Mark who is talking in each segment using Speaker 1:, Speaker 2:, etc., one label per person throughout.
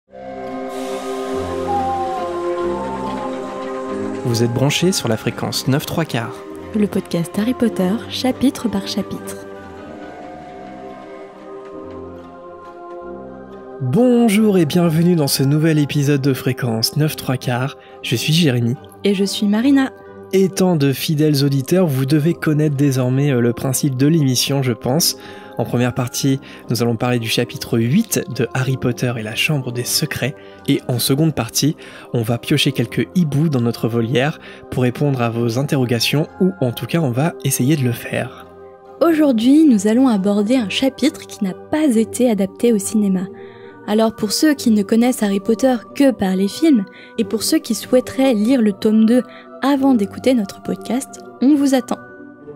Speaker 1: Vous êtes branchés sur la fréquence 9/3/4.
Speaker 2: Le podcast Harry Potter, chapitre par chapitre.
Speaker 1: Bonjour et bienvenue dans ce nouvel épisode de fréquence 9/3/4. Je suis Jérémy.
Speaker 2: Et je suis Marina.
Speaker 1: Étant de fidèles auditeurs, vous devez connaître désormais le principe de l'émission, je pense. En première partie, nous allons parler du chapitre 8 de Harry Potter et la Chambre des Secrets. Et en seconde partie, on va piocher quelques hiboux dans notre volière pour répondre à vos interrogations, ou en tout cas, on va essayer de le faire.
Speaker 2: Aujourd'hui, nous allons aborder un chapitre qui n'a pas été adapté au cinéma. Alors pour ceux qui ne connaissent Harry Potter que par les films, et pour ceux qui souhaiteraient lire le tome 2 avant d'écouter notre podcast, on vous attend.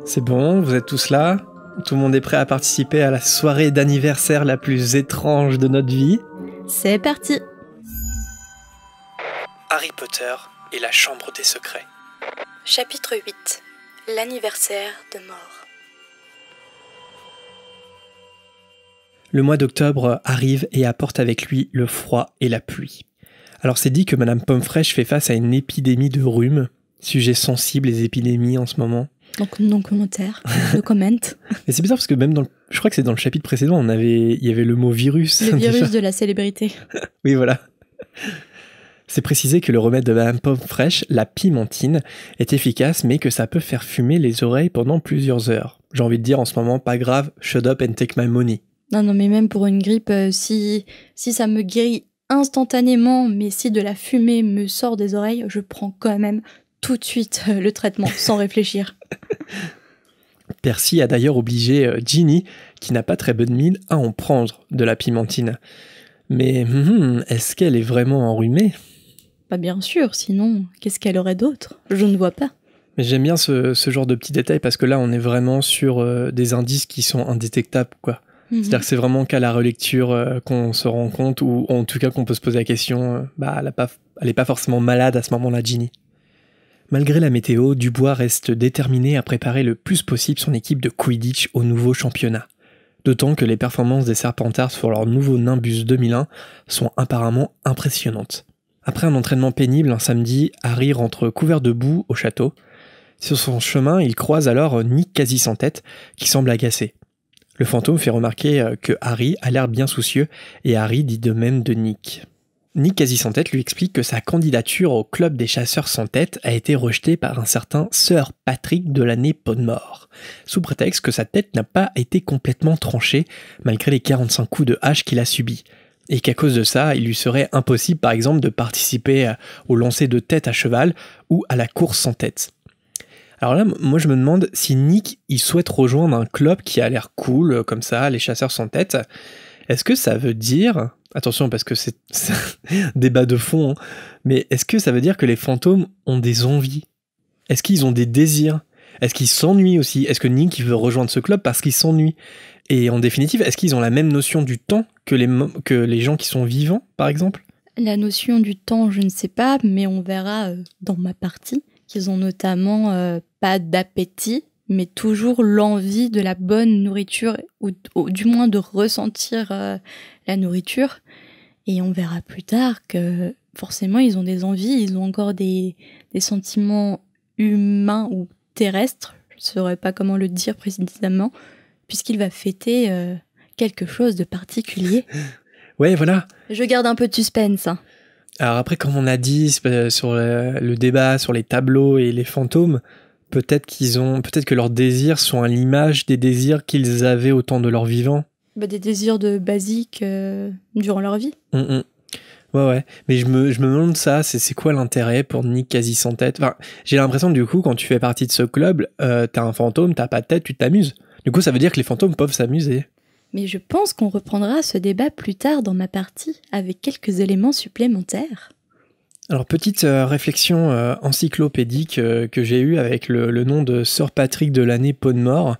Speaker 1: C'est bon, vous êtes tous là ? Tout le monde est prêt à participer à la soirée d'anniversaire la plus étrange de notre vie ?
Speaker 2: C'est parti !
Speaker 1: Harry Potter et la Chambre des Secrets.
Speaker 2: Chapitre 8. L'anniversaire de mort.
Speaker 1: Le mois d'octobre arrive et apporte avec lui le froid et la pluie. Alors c'est dit que Madame Pomme-Fraîche fait face à une épidémie de rhume, sujet sensible les épidémies en ce moment.
Speaker 2: Donc non commentaire, no comment.
Speaker 1: Mais c'est bizarre parce que même je crois que c'est dans le chapitre précédent, il y avait le mot virus.
Speaker 2: Le virus de la célébrité.
Speaker 1: Oui, voilà. C'est précisé que le remède de Madame Pomme-Fraîche, la pimentine, est efficace, mais que ça peut faire fumer les oreilles pendant plusieurs heures. J'ai envie de dire en ce moment, pas grave, shut up and take my money.
Speaker 2: Non, mais même pour une grippe, si ça me guérit instantanément, mais si de la fumée me sort des oreilles, je prends quand même tout de suite le traitement, sans réfléchir.
Speaker 1: Percy a d'ailleurs obligé Ginny, qui n'a pas très bonne mine, à en prendre de la pimentine. Mais est-ce qu'elle est vraiment enrhumée ?
Speaker 2: Bah bien sûr, sinon, qu'est-ce qu'elle aurait d'autre ? Je ne vois pas.
Speaker 1: Mais j'aime bien ce genre de petits détails, parce que là, on est vraiment sur des indices qui sont indétectables, quoi. C'est-à-dire que c'est vraiment qu'à la relecture qu'on se rend compte, ou en tout cas qu'on peut se poser la question, elle est pas forcément malade à ce moment-là, Ginny. Malgré la météo, Dubois reste déterminé à préparer le plus possible son équipe de Quidditch au nouveau championnat. D'autant que les performances des Serpentards sur leur nouveau Nimbus 2001 sont apparemment impressionnantes. Après un entraînement pénible un samedi, Harry rentre couvert de boue au château. Sur son chemin, il croise alors Nick quasi sans tête, qui semble agacé. Le fantôme fait remarquer que Harry a l'air bien soucieux, et Harry dit de même de Nick. Nick quasi sans tête lui explique que sa candidature au club des chasseurs sans tête a été rejetée par un certain Sir Patrick de l'année Podmore, sous prétexte que sa tête n'a pas été complètement tranchée malgré les 45 coups de hache qu'il a subis, et qu'à cause de ça, il lui serait impossible par exemple de participer au lancer de tête à cheval ou à la course sans tête. Alors là, moi je me demande si Nick il souhaite rejoindre un club qui a l'air cool, comme ça, les chasseurs sans tête. Est-ce que ça veut dire, attention parce que c'est un débat de fond, hein, mais est-ce que ça veut dire que les fantômes ont des envies ? Est-ce qu'ils ont des désirs ? Est-ce qu'ils s'ennuient aussi ? Est-ce que Nick il veut rejoindre ce club parce qu'il s'ennuie ? Et en définitive, est-ce qu'ils ont la même notion du temps que les gens qui sont vivants, par exemple ?
Speaker 2: La notion du temps, je ne sais pas, mais on verra dans ma partie qu'ils ont notamment pas d'appétit, mais toujours l'envie de la bonne nourriture, ou du moins de ressentir la nourriture. Et on verra plus tard que forcément ils ont des envies, ils ont encore des sentiments humains ou terrestres, je ne saurais pas comment le dire précisément, puisqu'il va fêter quelque chose de particulier.
Speaker 1: Ouais, voilà.
Speaker 2: Je garde un peu de suspense, hein.
Speaker 1: Alors après, comme on a dit sur le débat sur les tableaux et les fantômes, peut-être que leurs désirs sont à l'image des désirs qu'ils avaient au temps de leur vivant.
Speaker 2: Des désirs de basiques durant leur vie.
Speaker 1: Ouais. Mais je me demande ça, c'est quoi l'intérêt pour Nick quasi sans tête ? Enfin, j'ai l'impression du coup, quand tu fais partie de ce club, t'as un fantôme, t'as pas de tête, tu t'amuses. Du coup, ça veut dire que les fantômes peuvent s'amuser.
Speaker 2: Mais je pense qu'on reprendra ce débat plus tard dans ma partie, avec quelques éléments supplémentaires.
Speaker 1: Alors, petite réflexion encyclopédique que j'ai eue avec le nom de Sir Patrick de l'année Podmore,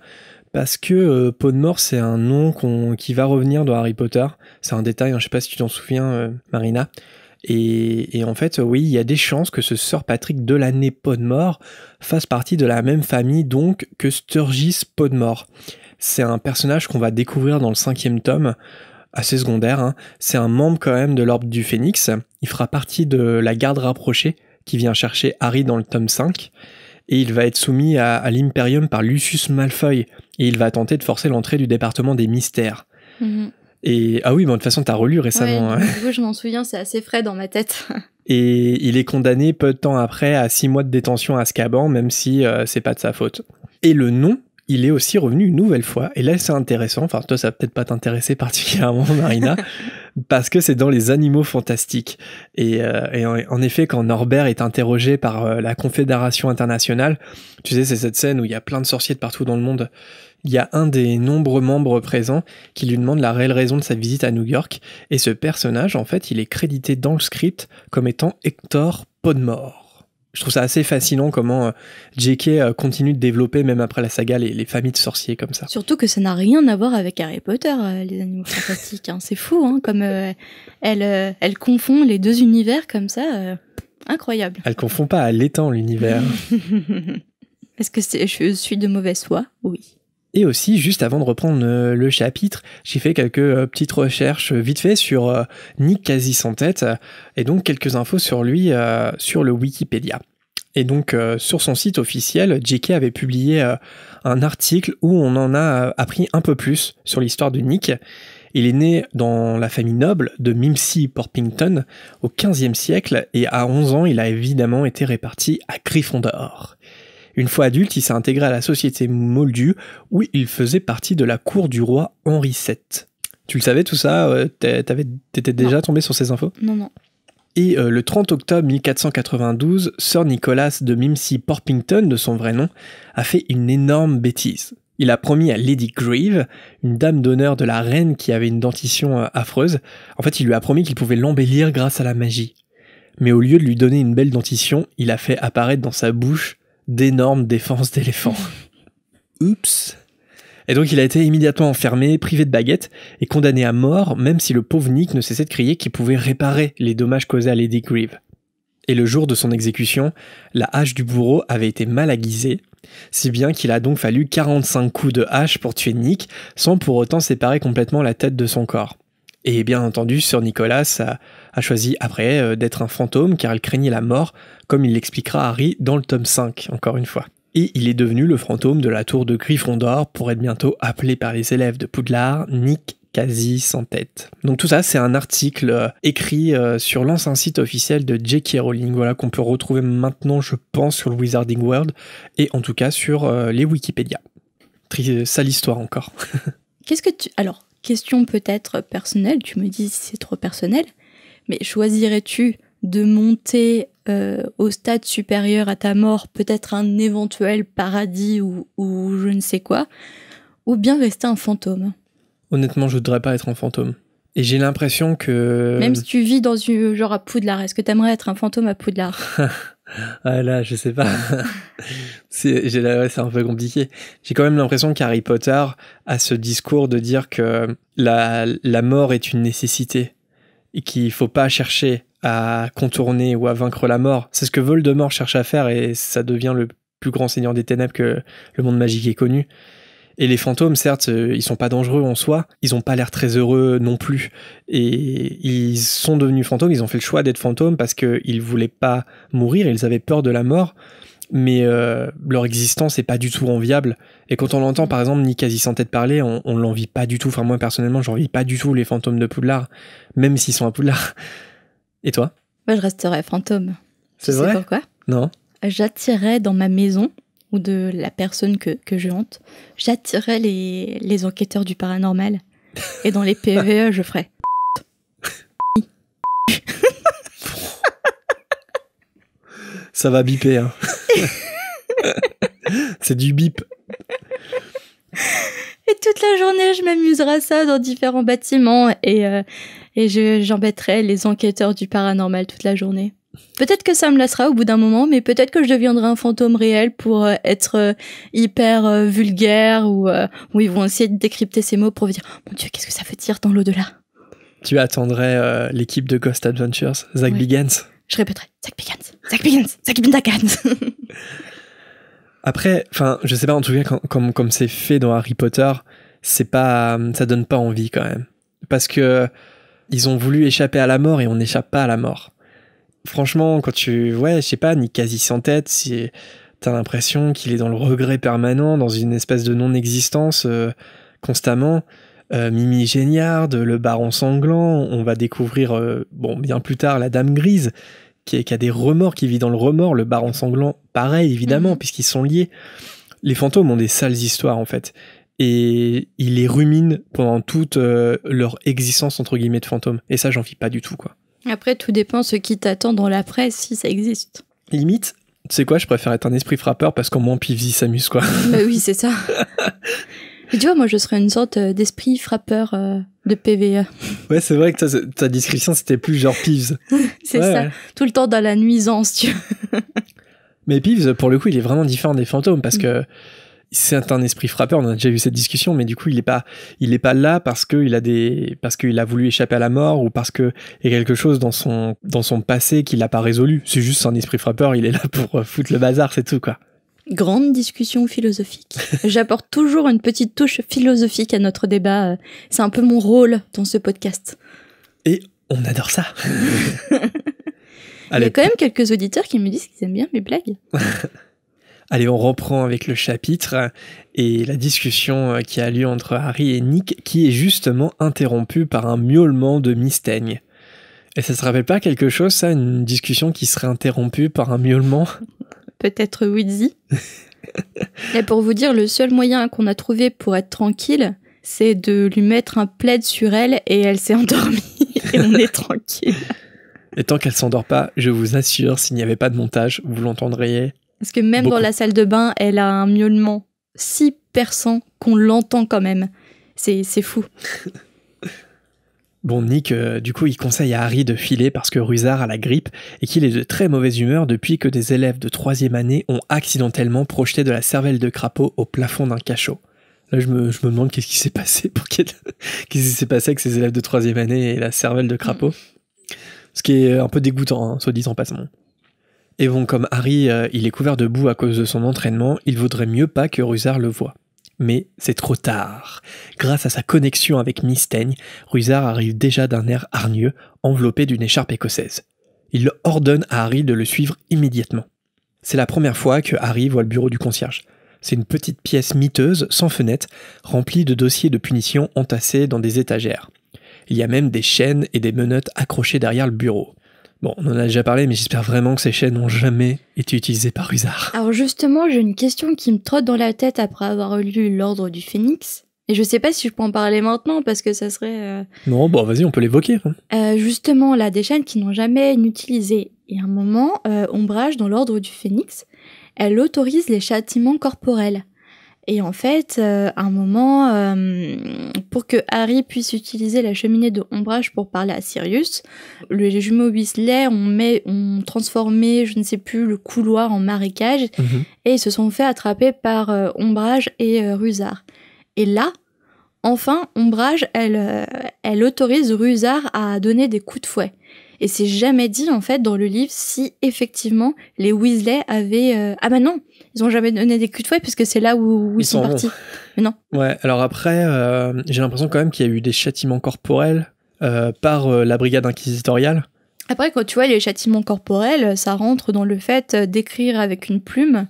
Speaker 1: parce que Podmore, c'est un nom qui va revenir dans Harry Potter. C'est un détail, hein, je sais pas si tu t'en souviens, Marina. Et en fait, oui, il y a des chances que ce Sir Patrick de l'année Podmore fasse partie de la même famille donc que Sturgis Podmore. C'est un personnage qu'on va découvrir dans le 5e tome, assez secondaire, hein. C'est un membre quand même de l'Ordre du Phénix. Il fera partie de la garde rapprochée qui vient chercher Harry dans le tome 5. Et il va être soumis à l'Imperium par Lucius Malfoy. Et il va tenter de forcer l'entrée du département des mystères. Et ah oui, bon, de toute façon, t'as relu récemment.
Speaker 2: Ouais, du coup, je m'en souviens, c'est assez frais dans ma tête.
Speaker 1: Et il est condamné peu de temps après à 6 mois de détention à Azkaban, même si c'est pas de sa faute. Et le nom, il est aussi revenu une nouvelle fois. Et là, c'est intéressant. Enfin, toi, ça va peut-être pas t'intéresser particulièrement, Marina, parce que c'est dans les Animaux Fantastiques. Et en effet, quand Norbert est interrogé par la Confédération Internationale, tu sais, c'est cette scène où il y a plein de sorciers de partout dans le monde. Il y a un des nombreux membres présents qui lui demande la réelle raison de sa visite à New York, et ce personnage, en fait, il est crédité dans le script comme étant Hector Podmore. Je trouve ça assez fascinant comment J.K. continue de développer, même après la saga, les familles de sorciers comme ça.
Speaker 2: Surtout que ça n'a rien à voir avec Harry Potter, les Animaux Fantastiques. Hein. C'est fou, hein, comme elle confond les deux univers comme ça. Incroyable.
Speaker 1: Elle confond pas, elle étend l'univers.
Speaker 2: Est-ce que je suis de mauvaise foi? Oui.
Speaker 1: Et aussi, juste avant de reprendre le chapitre, j'ai fait quelques petites recherches vite fait sur Nick Quasi-Sans-Tête, et donc quelques infos sur lui sur le Wikipédia. Et donc, sur son site officiel, J.K. avait publié un article où on en a appris un peu plus sur l'histoire de Nick. Il est né dans la famille noble de Mimsy Porpington au XVe siècle, et à 11 ans, il a évidemment été réparti à Gryffondor. Une fois adulte, il s'est intégré à la société Moldu, où il faisait partie de la cour du roi Henri VII. Tu le savais tout ça? T'étais déjà tombé sur ces infos?
Speaker 2: Non.
Speaker 1: Et le 30 octobre 1492, Sir Nicholas de Mimsy Porpington, de son vrai nom, a fait une énorme bêtise. Il a promis à Lady Grieve, une dame d'honneur de la reine qui avait une dentition affreuse, en fait il lui a promis qu'il pouvait l'embellir grâce à la magie. Mais au lieu de lui donner une belle dentition, il a fait apparaître dans sa bouche d'énormes défenses d'éléphants. Oups. Et donc il a été immédiatement enfermé, privé de baguette et condamné à mort, même si le pauvre Nick ne cessait de crier qu'il pouvait réparer les dommages causés à Lady Grieve. Et le jour de son exécution, la hache du bourreau avait été mal aiguisée, si bien qu'il a donc fallu 45 coups de hache pour tuer Nick, sans pour autant séparer complètement la tête de son corps. Et bien entendu, Sir Nicholas a choisi après d'être un fantôme car il craignait la mort, comme il l'expliquera à Harry dans le tome 5, encore une fois. Et il est devenu le fantôme de la tour de Gryffondor pour être bientôt appelé par les élèves de Poudlard Nick Quasi-Sans-Tête. Donc tout ça, c'est un article écrit sur l'ancien site officiel de J.K. Rowling, voilà, qu'on peut retrouver maintenant, je pense, sur le Wizarding World, et en tout cas sur les Wikipédia. Sale histoire encore.
Speaker 2: Alors, question peut-être personnelle, tu me dis si c'est trop personnel, mais choisirais-tu de monter au stade supérieur à ta mort, peut-être un éventuel paradis ou je ne sais quoi, ou bien rester un fantôme?
Speaker 1: Honnêtement, je voudrais pas être un fantôme. Et j'ai l'impression que...
Speaker 2: Même si tu vis dans genre à Poudlard, est-ce que t'aimerais être un fantôme à Poudlard?
Speaker 1: Ah là, je sais pas. C'est un peu compliqué. J'ai quand même l'impression qu'Harry Potter a ce discours de dire que la mort est une nécessité et qu'il faut pas chercher à contourner ou à vaincre la mort. C'est ce que Voldemort cherche à faire et ça devient le plus grand seigneur des ténèbres que le monde magique ait connu. Et les fantômes, certes, ils sont pas dangereux en soi, ils ont pas l'air très heureux non plus. Et ils sont devenus fantômes, ils ont fait le choix d'être fantômes parce qu'ils voulaient pas mourir, ils avaient peur de la mort, mais leur existence est pas du tout enviable. Et quand on entend par exemple Nick Quasi-Sans-Tête parler, on l'envie pas du tout. Enfin moi personnellement, j'envie pas du tout les fantômes de Poudlard, même s'ils sont à Poudlard. Et toi?
Speaker 2: Moi, je resterais fantôme.
Speaker 1: C'est vrai?
Speaker 2: Tu sais pourquoi?
Speaker 1: Non.
Speaker 2: J'attirerais dans ma maison, ou de la personne que je hante, j'attirerais les enquêteurs du paranormal. Et dans les PVE, je ferais...
Speaker 1: Ça va biper, hein. C'est du bip.
Speaker 2: Et toute la journée, je m'amuserai à ça dans différents bâtiments et j'embêterai les enquêteurs du paranormal toute la journée. Peut-être que ça me lassera au bout d'un moment, mais peut-être que je deviendrai un fantôme réel pour être hyper vulgaire ou ils vont essayer de décrypter ces mots pour dire « Mon Dieu, qu'est-ce que ça veut dire dans l'au-delà ?»
Speaker 1: Tu attendrais l'équipe de Ghost Adventures, Zach Bagans.
Speaker 2: Je répéterai « Zach Bagans, Zach Bagans !»
Speaker 1: Après, enfin, je sais pas, en tout cas, comme c'est fait dans Harry Potter, c'est pas, ça donne pas envie quand même. parce que ils ont voulu échapper à la mort et on n'échappe pas à la mort. Franchement, quand je sais pas, Nick quasi sans tête, t'as l'impression qu'il est dans le regret permanent, dans une espèce de non-existence constamment. Mimi Géniard, le baron sanglant, on va découvrir bien plus tard la dame grise qui a des remords, qui vit dans le remords, le baron sanglant pareil évidemment puisqu'ils sont liés. Les fantômes ont des sales histoires en fait et ils les ruminent pendant toute leur existence entre guillemets de fantômes et ça j'en vis pas du tout quoi.
Speaker 2: Après tout dépend ce qui t'attend dans la presse si ça existe.
Speaker 1: Limite, tu sais quoi, je préfère être un esprit frappeur parce qu'au moins Pivsy s'amuse quoi.
Speaker 2: Bah oui c'est ça. Et tu vois, moi, je serais une sorte d'esprit frappeur de PVE.
Speaker 1: Ouais, c'est vrai que ta description, c'était plus genre Peeves.
Speaker 2: C'est ça. Ouais. Tout le temps dans la nuisance, tu vois. Mais
Speaker 1: Peeves, pour le coup, il est vraiment différent des fantômes parce que c'est un esprit frappeur. On a déjà eu cette discussion, mais du coup, il est pas là parce qu'il a voulu échapper à la mort ou parce qu'il y a quelque chose dans son passé qu'il n'a pas résolu. C'est juste un esprit frappeur. Il est là pour foutre le bazar, c'est tout, quoi.
Speaker 2: Grande discussion philosophique. J'apporte toujours une petite touche philosophique à notre débat. C'est un peu mon rôle dans ce podcast.
Speaker 1: Et on adore ça.
Speaker 2: Il y a quand même quelques auditeurs qui me disent qu'ils aiment bien mes blagues.
Speaker 1: Allez, on reprend avec le chapitre et la discussion qui a lieu entre Harry et Nick, qui est justement interrompue par un miaulement de Mystaigne. Et ça se rappelle pas quelque chose, ça, une discussion qui serait interrompue par un miaulement ?
Speaker 2: Peut-être Wheezy. Et pour vous dire, le seul moyen qu'on a trouvé pour être tranquille, c'est de lui mettre un plaid sur elle et elle s'est endormie et on est tranquille.
Speaker 1: Et tant qu'elle s'endort pas, je vous assure, s'il n'y avait pas de montage, vous l'entendriez.
Speaker 2: Parce que même beaucoup. Dans la salle de bain, elle a un miaulement si perçant qu'on l'entend quand même. C'est fou.
Speaker 1: Bon, Nick, du coup, il conseille à Harry de filer parce que Rusard a la grippe et qu'il est de très mauvaise humeur depuis que des élèves de 3e année ont accidentellement projeté de la cervelle de crapaud au plafond d'un cachot. Là, je me demande qu'est-ce qui s'est passé qu'est-ce qui s'est passé avec ces élèves de 3e année et la cervelle de crapaud. Ce qui est un peu dégoûtant, hein, soit dit en passant. Et bon, comme Harry, il est couvert de boue à cause de son entraînement, il vaudrait mieux pas que Rusard le voie. Mais c'est trop tard. Grâce à sa connexion avec Mystaigne, Rusard arrive déjà d'un air hargneux, enveloppé d'une écharpe écossaise. Il ordonne à Harry de le suivre immédiatement. C'est la première fois que Harry voit le bureau du concierge. C'est une petite pièce miteuse, sans fenêtre, remplie de dossiers de punition entassés dans des étagères. Il y a même des chaînes et des menottes accrochées derrière le bureau. Bon, on en a déjà parlé, mais j'espère vraiment que ces chaînes n'ont jamais été utilisées par Rusard.
Speaker 2: Alors justement, j'ai une question qui me trotte dans la tête après avoir lu l'Ordre du Phénix. Et je sais pas si je peux en parler maintenant, parce que ça serait...
Speaker 1: Non, bon, vas-y, on peut l'évoquer.
Speaker 2: Justement, là, des chaînes qui n'ont jamais été utilisées. Et à un moment, Ombrage, dans l'Ordre du Phénix, elle autorise les châtiments corporels. Et en fait, à un moment, pour que Harry puisse utiliser la cheminée de Ombrage pour parler à Sirius, les jumeaux Weasley ont transformé, je ne sais plus, le couloir en marécage, et ils se sont fait attraper par Ombrage et Rusard. Et là, enfin, Ombrage, elle autorise Rusard à donner des coups de fouet. Et c'est jamais dit, en fait, dans le livre, si effectivement les Weasley avaient... Ah bah non, ils ont jamais donné des coups de fouet, puisque c'est là où ils sont partis. Mais non.
Speaker 1: Ouais, alors après, j'ai l'impression quand même qu'il y a eu des châtiments corporels par la brigade inquisitoriale.
Speaker 2: Après, quand tu vois les châtiments corporels, ça rentre dans le fait d'écrire avec une plume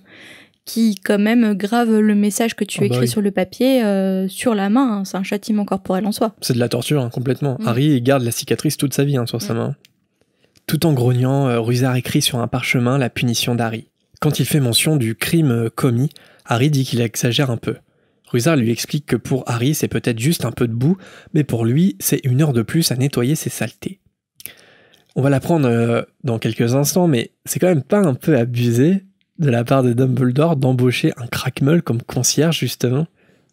Speaker 2: qui, quand même, grave le message que tu écris sur le papier sur la main. Hein. C'est un châtiment corporel en soi.
Speaker 1: C'est de la torture, hein, complètement. Harry, il garde la cicatrice toute sa vie sur sa main. Tout en grognant, Rusard écrit sur un parchemin la punition d'Harry. Quand il fait mention du crime commis, Harry dit qu'il exagère un peu. Rusard lui explique que pour Harry, c'est peut-être juste un peu de boue, mais pour lui, c'est 1 heure de plus à nettoyer ses saletés. On va l'apprendre dans quelques instants, mais c'est quand même pas un peu abusé de la part de Dumbledore d'embaucher un crackmeul comme concierge, justement.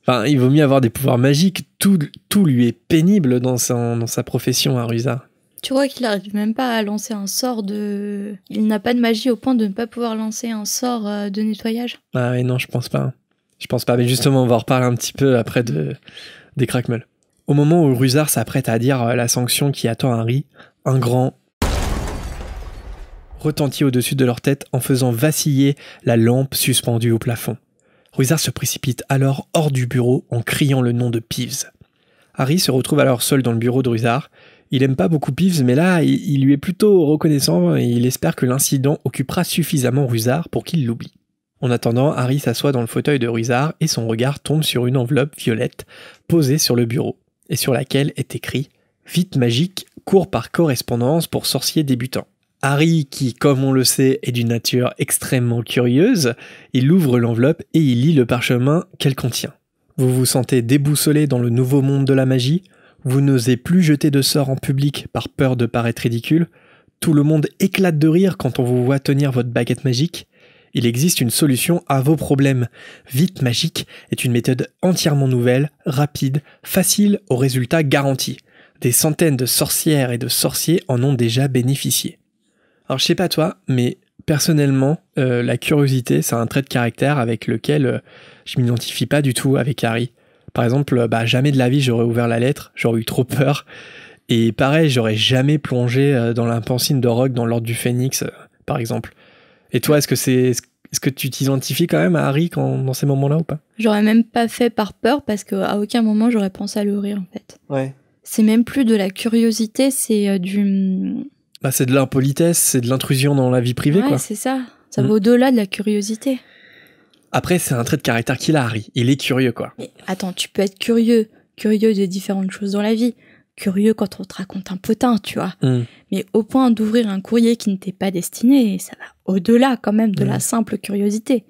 Speaker 1: Enfin, il vaut mieux avoir des pouvoirs magiques, tout lui est pénible dans sa profession à Rusard.
Speaker 2: Tu crois qu'il n'arrive même pas à lancer un sort de... Il n'a pas de magie au point de ne pas pouvoir lancer un sort de nettoyage?
Speaker 1: Ah oui, non, je pense pas. Je pense pas, mais justement, on va en reparler un petit peu après des crackmeuls. Au moment où Rusard s'apprête à dire la sanction qui attend Harry, un grand retentit au-dessus de leur tête en faisant vaciller la lampe suspendue au plafond. Rusard se précipite alors hors du bureau en criant le nom de Peeves. Harry se retrouve alors seul dans le bureau de Rusard. Il aime pas beaucoup Peeves, mais là, il lui est plutôt reconnaissant et il espère que l'incident occupera suffisamment Rusard pour qu'il l'oublie. En attendant, Harry s'assoit dans le fauteuil de Rusard et son regard tombe sur une enveloppe violette posée sur le bureau et sur laquelle est écrit « Vite magique, cours par correspondance pour sorciers débutants ». Harry, qui, comme on le sait, est d'une nature extrêmement curieuse, il ouvre l'enveloppe et il lit le parchemin qu'elle contient. Vous vous sentez déboussolé dans le nouveau monde de la magie ? Vous n'osez plus jeter de sorts en public par peur de paraître ridicule ? Tout le monde éclate de rire quand on vous voit tenir votre baguette magique ? Il existe une solution à vos problèmes. Vite Magique est une méthode entièrement nouvelle, rapide, facile, aux résultats garantis. Des centaines de sorcières et de sorciers en ont déjà bénéficié. Alors je sais pas toi, mais personnellement, la curiosité, c'est un trait de caractère avec lequel je m'identifie pas du tout avec Harry. Par exemple, jamais de la vie j'aurais ouvert la lettre, j'aurais eu trop peur. Et pareil, j'aurais jamais plongé dans la pancine de Rogue dans l'ordre du Phénix, par exemple. Et toi, est-ce que tu t'identifies quand même à Harry dans ces moments-là ou pas ?
Speaker 2: J'aurais même pas fait par peur parce qu'à aucun moment j'aurais pensé à le rire en fait.
Speaker 1: Ouais.
Speaker 2: C'est même plus de la curiosité, c'est
Speaker 1: c'est de l'impolitesse, c'est de l'intrusion dans la vie privée, quoi.
Speaker 2: Ouais, c'est ça. Ça va au-delà de la curiosité.
Speaker 1: Après, c'est un trait de caractère qu'il a, Harry. Il est curieux, quoi.
Speaker 2: Mais attends, tu peux être curieux de différentes choses dans la vie. Curieux quand on te raconte un potin, tu vois. Mais au point d'ouvrir un courrier qui ne t'est pas destiné, ça va au-delà quand même de la simple curiosité.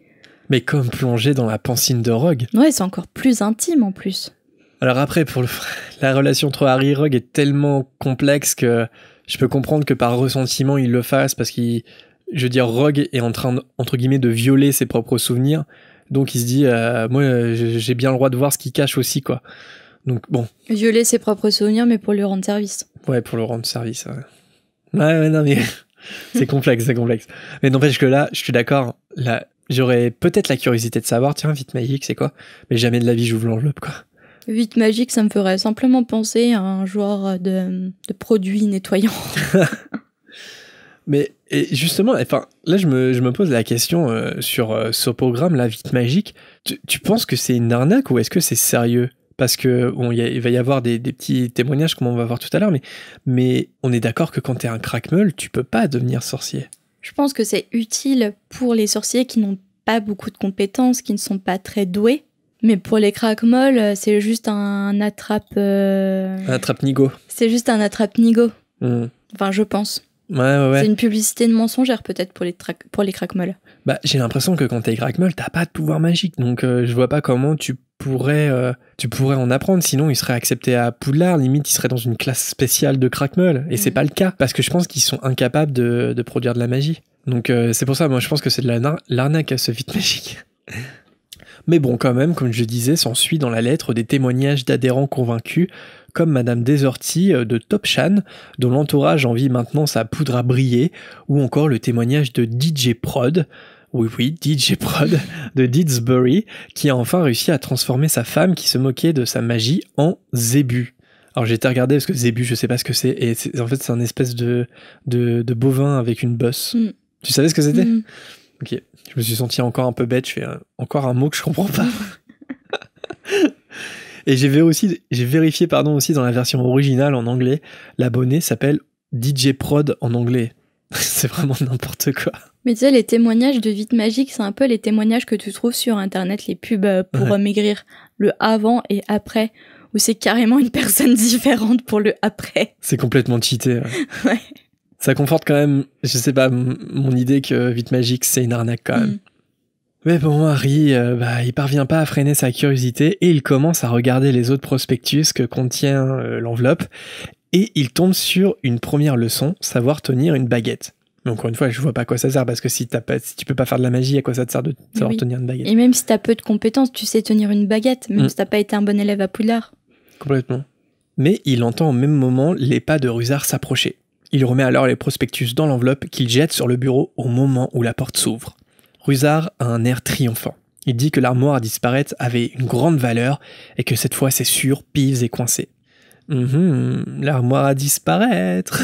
Speaker 1: Mais comme plonger dans la pancine de Rogue.
Speaker 2: Ouais, c'est encore plus intime en plus.
Speaker 1: Alors après, la relation entre Harry et Rogue est tellement complexe que je peux comprendre que par ressentiment, il le fasse parce Rogue est en train, entre guillemets, de violer ses propres souvenirs. Donc il se dit, moi, j'ai bien le droit de voir ce qu'il cache aussi, quoi. Donc bon.
Speaker 2: Violer ses propres souvenirs, mais pour lui rendre service.
Speaker 1: Ouais, pour lui rendre service, ouais, non, mais c'est complexe. Mais n'empêche que là, je suis d'accord, là, j'aurais peut-être la curiosité de savoir, tiens, Vite Magique, c'est quoi ? Mais jamais de la vie, j'ouvre l'enveloppe, quoi.
Speaker 2: Vite Magique, ça me ferait simplement penser à un genre de produit nettoyant.
Speaker 1: Mais et justement, enfin, là, je me pose la question sur ce programme, là, Vite Magique. Tu penses que c'est une arnaque ou est-ce que c'est sérieux ? Parce que il va y avoir des petits témoignages, comme on va voir tout à l'heure, mais on est d'accord que quand t'es un crackmeul, tu peux pas devenir sorcier.
Speaker 2: Je pense que c'est utile pour les sorciers qui n'ont pas beaucoup de compétences, qui ne sont pas très doués. Mais pour les crackmolls, c'est juste un attrape...
Speaker 1: Un attrape-nigo.
Speaker 2: C'est juste un attrape-nigo. Enfin, je pense.
Speaker 1: Ouais.
Speaker 2: C'est une publicité de mensongère, peut-être, pour les crackmolls.
Speaker 1: J'ai l'impression que quand t'es crackmeul, t'as pas de pouvoir magique. Donc, je vois pas comment tu pourrais en apprendre. Sinon, il serait accepté à Poudlard. Limite, il serait dans une classe spéciale de crackmeul. Et c'est pas le cas. Parce que je pense qu'ils sont incapables de produire de la magie. Donc, c'est pour ça, moi, je pense que c'est de l'arnaque à ce Vite Magique. Mais bon, quand même, comme je disais, s'ensuit dans la lettre des témoignages d'adhérents convaincus, comme Madame Desorty de Topshan, dont l'entourage envie maintenant sa poudre à briller, ou encore le témoignage de DJ Prod, oui, DJ Prod, de Didsbury, qui a enfin réussi à transformer sa femme qui se moquait de sa magie en Zébu. Alors j'ai été regarder parce que Zébu, je sais pas ce que c'est, et en fait c'est un espèce de bovin avec une bosse. Tu savais ce que c'était ? Ok, je me suis senti encore un peu bête, je fais encore un mot que je comprends pas. Et j'ai vérifié aussi dans la version originale en anglais, l'abonné s'appelle DJ Prod en anglais. C'est vraiment n'importe quoi.
Speaker 2: Mais tu sais, les témoignages de Vite Magique, c'est un peu les témoignages que tu trouves sur internet, les pubs pour maigrir, le avant et après, où c'est carrément une personne différente pour le après.
Speaker 1: C'est complètement cheaté.
Speaker 2: Ouais.
Speaker 1: Ça conforte quand même, je sais pas, mon idée que Vite Magique, c'est une arnaque quand même. Mais bon, Harry, il parvient pas à freiner sa curiosité et il commence à regarder les autres prospectus que contient l'enveloppe et il tombe sur une première leçon, savoir tenir une baguette. Mais encore une fois, je vois pas à quoi ça sert parce que si tu peux pas faire de la magie, à quoi ça te sert de savoir tenir une baguette ?
Speaker 2: Et même si t'as peu de compétences, tu sais tenir une baguette, même si t'as pas été un bon élève à Poudlard.
Speaker 1: Complètement. Mais il entend au même moment les pas de Rusard s'approcher. Il remet alors les prospectus dans l'enveloppe qu'il jette sur le bureau au moment où la porte s'ouvre. Rusard a un air triomphant. Il dit que l'armoire à disparaître avait une grande valeur et que cette fois, c'est sûr, Peeves est coincé. L'armoire à disparaître.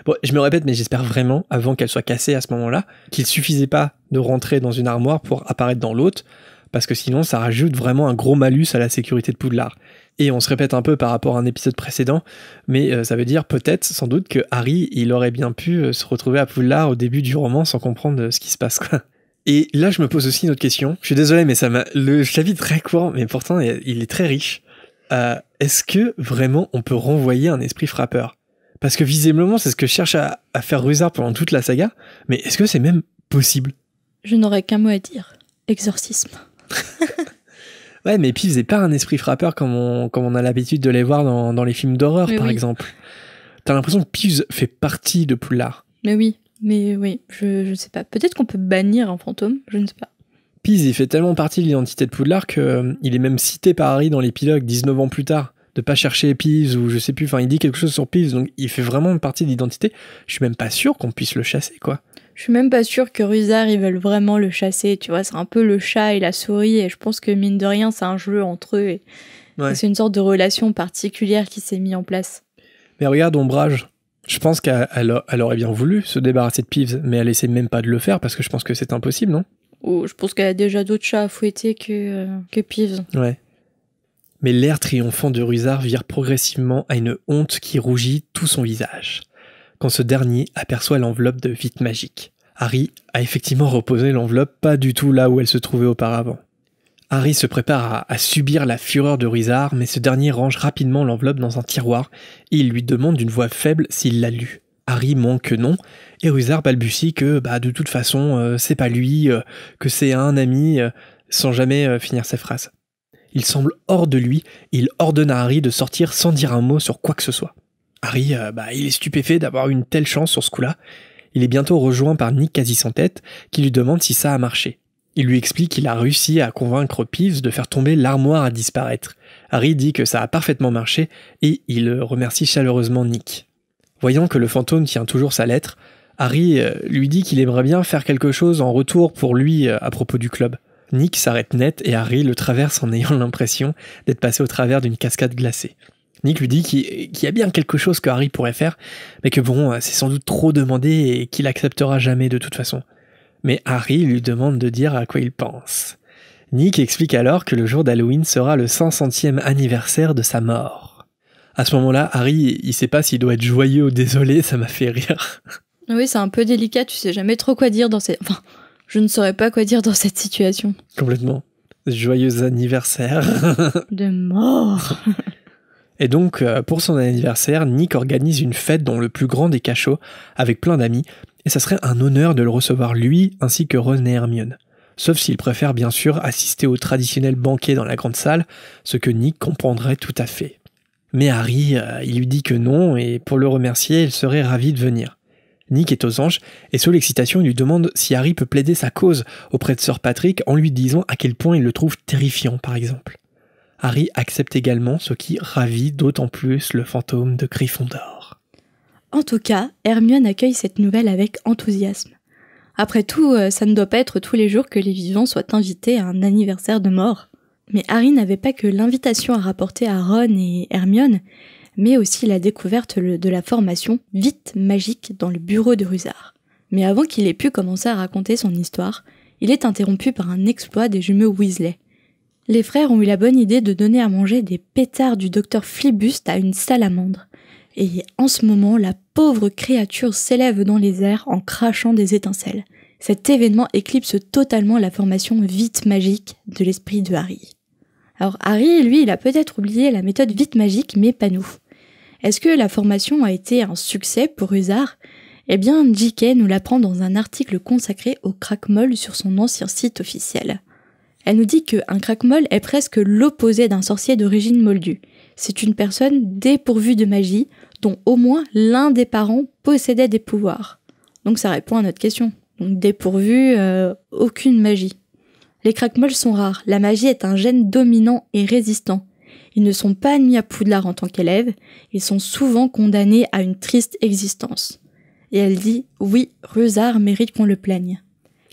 Speaker 1: Bon, je me répète, mais j'espère vraiment, avant qu'elle soit cassée à ce moment-là, qu'il suffisait pas de rentrer dans une armoire pour apparaître dans l'autre, parce que sinon, ça rajoute vraiment un gros malus à la sécurité de Poudlard. Et on se répète un peu par rapport à un épisode précédent, mais ça veut dire peut-être, sans doute, que Harry, il aurait bien pu se retrouver à Poudlard au début du roman sans comprendre ce qui se passe, quoi. Et là, je me pose aussi une autre question. Je suis désolé, mais le chapitre est très court, mais pourtant, il est très riche. Est-ce que, vraiment, on peut renvoyer un esprit frappeur ? Parce que, visiblement, c'est ce que cherche à faire Rusard pendant toute la saga, mais est-ce que c'est même possible ?
Speaker 2: Je n'aurais qu'un mot à dire. Exorcisme.
Speaker 1: Ouais, mais Peeves n'est pas un esprit frappeur comme on a l'habitude de les voir dans les films d'horreur, par exemple. T'as l'impression que Peeves fait partie de Poudlard.
Speaker 2: Mais oui, je sais pas. Peut-être qu'on peut bannir un fantôme, je ne sais pas.
Speaker 1: Peeves, il fait tellement partie de l'identité de Poudlard qu'il est même cité par Harry dans l'épilogue 19 ans plus tard, de pas chercher Peeves ou je sais plus, enfin il dit quelque chose sur Peeves, donc il fait vraiment partie de l'identité. Je suis même pas sûr qu'on puisse le chasser, quoi.
Speaker 2: Je suis même pas sûre que Rusard, ils veulent vraiment le chasser, tu vois, c'est un peu le chat et la souris, et je pense que mine de rien, c'est un jeu entre eux, et c'est une sorte de relation particulière qui s'est mise en place.
Speaker 1: Mais regarde Ombrage, je pense qu'elle aurait bien voulu se débarrasser de Peeves, mais elle essaie même pas de le faire, parce que je pense que c'est impossible, non ?
Speaker 2: Oh, je pense qu'elle a déjà d'autres chats à fouetter que Peeves.
Speaker 1: Ouais. Mais l'air triomphant de Rusard vire progressivement à une honte qui rougit tout son visage, quand ce dernier aperçoit l'enveloppe de Vite Magique. Harry a effectivement reposé l'enveloppe pas du tout là où elle se trouvait auparavant. Harry se prépare à subir la fureur de Rusard, mais ce dernier range rapidement l'enveloppe dans un tiroir et il lui demande d'une voix faible s'il l'a lu. Harry manque que non, et Rusard balbutie que de toute façon c'est pas lui, que c'est un ami, sans jamais finir ses phrases. Il semble hors de lui, et il ordonne à Harry de sortir sans dire un mot sur quoi que ce soit. Harry, il est stupéfait d'avoir eu une telle chance sur ce coup-là. Il est bientôt rejoint par Nick quasi sans tête, qui lui demande si ça a marché. Il lui explique qu'il a réussi à convaincre Peeves de faire tomber l'armoire à disparaître. Harry dit que ça a parfaitement marché, et il remercie chaleureusement Nick. Voyant que le fantôme tient toujours sa lettre, Harry lui dit qu'il aimerait bien faire quelque chose en retour pour lui à propos du club. Nick s'arrête net et Harry le traverse en ayant l'impression d'être passé au travers d'une cascade glacée. Nick lui dit qu'il y a bien quelque chose que Harry pourrait faire, mais que bon, c'est sans doute trop demandé et qu'il acceptera jamais de toute façon. Mais Harry lui demande de dire à quoi il pense. Nick explique alors que le jour d'Halloween sera le 500e anniversaire de sa mort. À ce moment-là, Harry, il sait pas s'il doit être joyeux ou désolé, ça m'a fait rire.
Speaker 2: Oui, c'est un peu délicat, tu sais jamais trop quoi dire dans cette... Enfin, je ne saurais pas quoi dire dans cette situation.
Speaker 1: Complètement. Joyeux anniversaire.
Speaker 2: De mort.
Speaker 1: Et donc, pour son anniversaire, Nick organise une fête dans le plus grand des cachots, avec plein d'amis, et ça serait un honneur de le recevoir lui, ainsi que Ron et Hermione. Sauf s'il préfère bien sûr assister au traditionnel banquet dans la grande salle, ce que Nick comprendrait tout à fait. Mais Harry, il lui dit que non, et pour le remercier, il serait ravi de venir. Nick est aux anges, et sous l'excitation, il lui demande si Harry peut plaider sa cause auprès de Sir Patrick en lui disant à quel point il le trouve terrifiant, par exemple. Harry accepte également, ce qui ravit d'autant plus le fantôme de Gryffondor.
Speaker 2: En tout cas, Hermione accueille cette nouvelle avec enthousiasme. Après tout, ça ne doit pas être tous les jours que les vivants soient invités à un anniversaire de mort. Mais Harry n'avait pas que l'invitation à rapporter à Ron et Hermione, mais aussi la découverte de la formation Vite Magique dans le bureau de Rusard. Mais avant qu'il ait pu commencer à raconter son histoire, il est interrompu par un exploit des jumeaux Weasley. Les frères ont eu la bonne idée de donner à manger des pétards du docteur Flibuste à une salamandre. Et en ce moment, la pauvre créature s'élève dans les airs en crachant des étincelles. Cet événement éclipse totalement la formation Vite Magique de l'esprit de Harry. Alors Harry, lui, il a peut-être oublié la méthode Vite Magique, mais pas nous. Est-ce que la formation a été un succès pour Rusard ? Eh bien, J.K. nous l'apprend dans un article consacré au craquemol sur son ancien site officiel. Elle nous dit qu'un craquemol est presque l'opposé d'un sorcier d'origine moldue. C'est une personne dépourvue de magie, dont au moins l'un des parents possédait des pouvoirs. Donc ça répond à notre question. Donc dépourvu, aucune magie. Les craquemols sont rares, la magie est un gène dominant et résistant. Ils ne sont pas admis à Poudlard en tant qu'élèves, ils sont souvent condamnés à une triste existence. Et elle dit « Oui, Rusard mérite qu'on le plaigne ».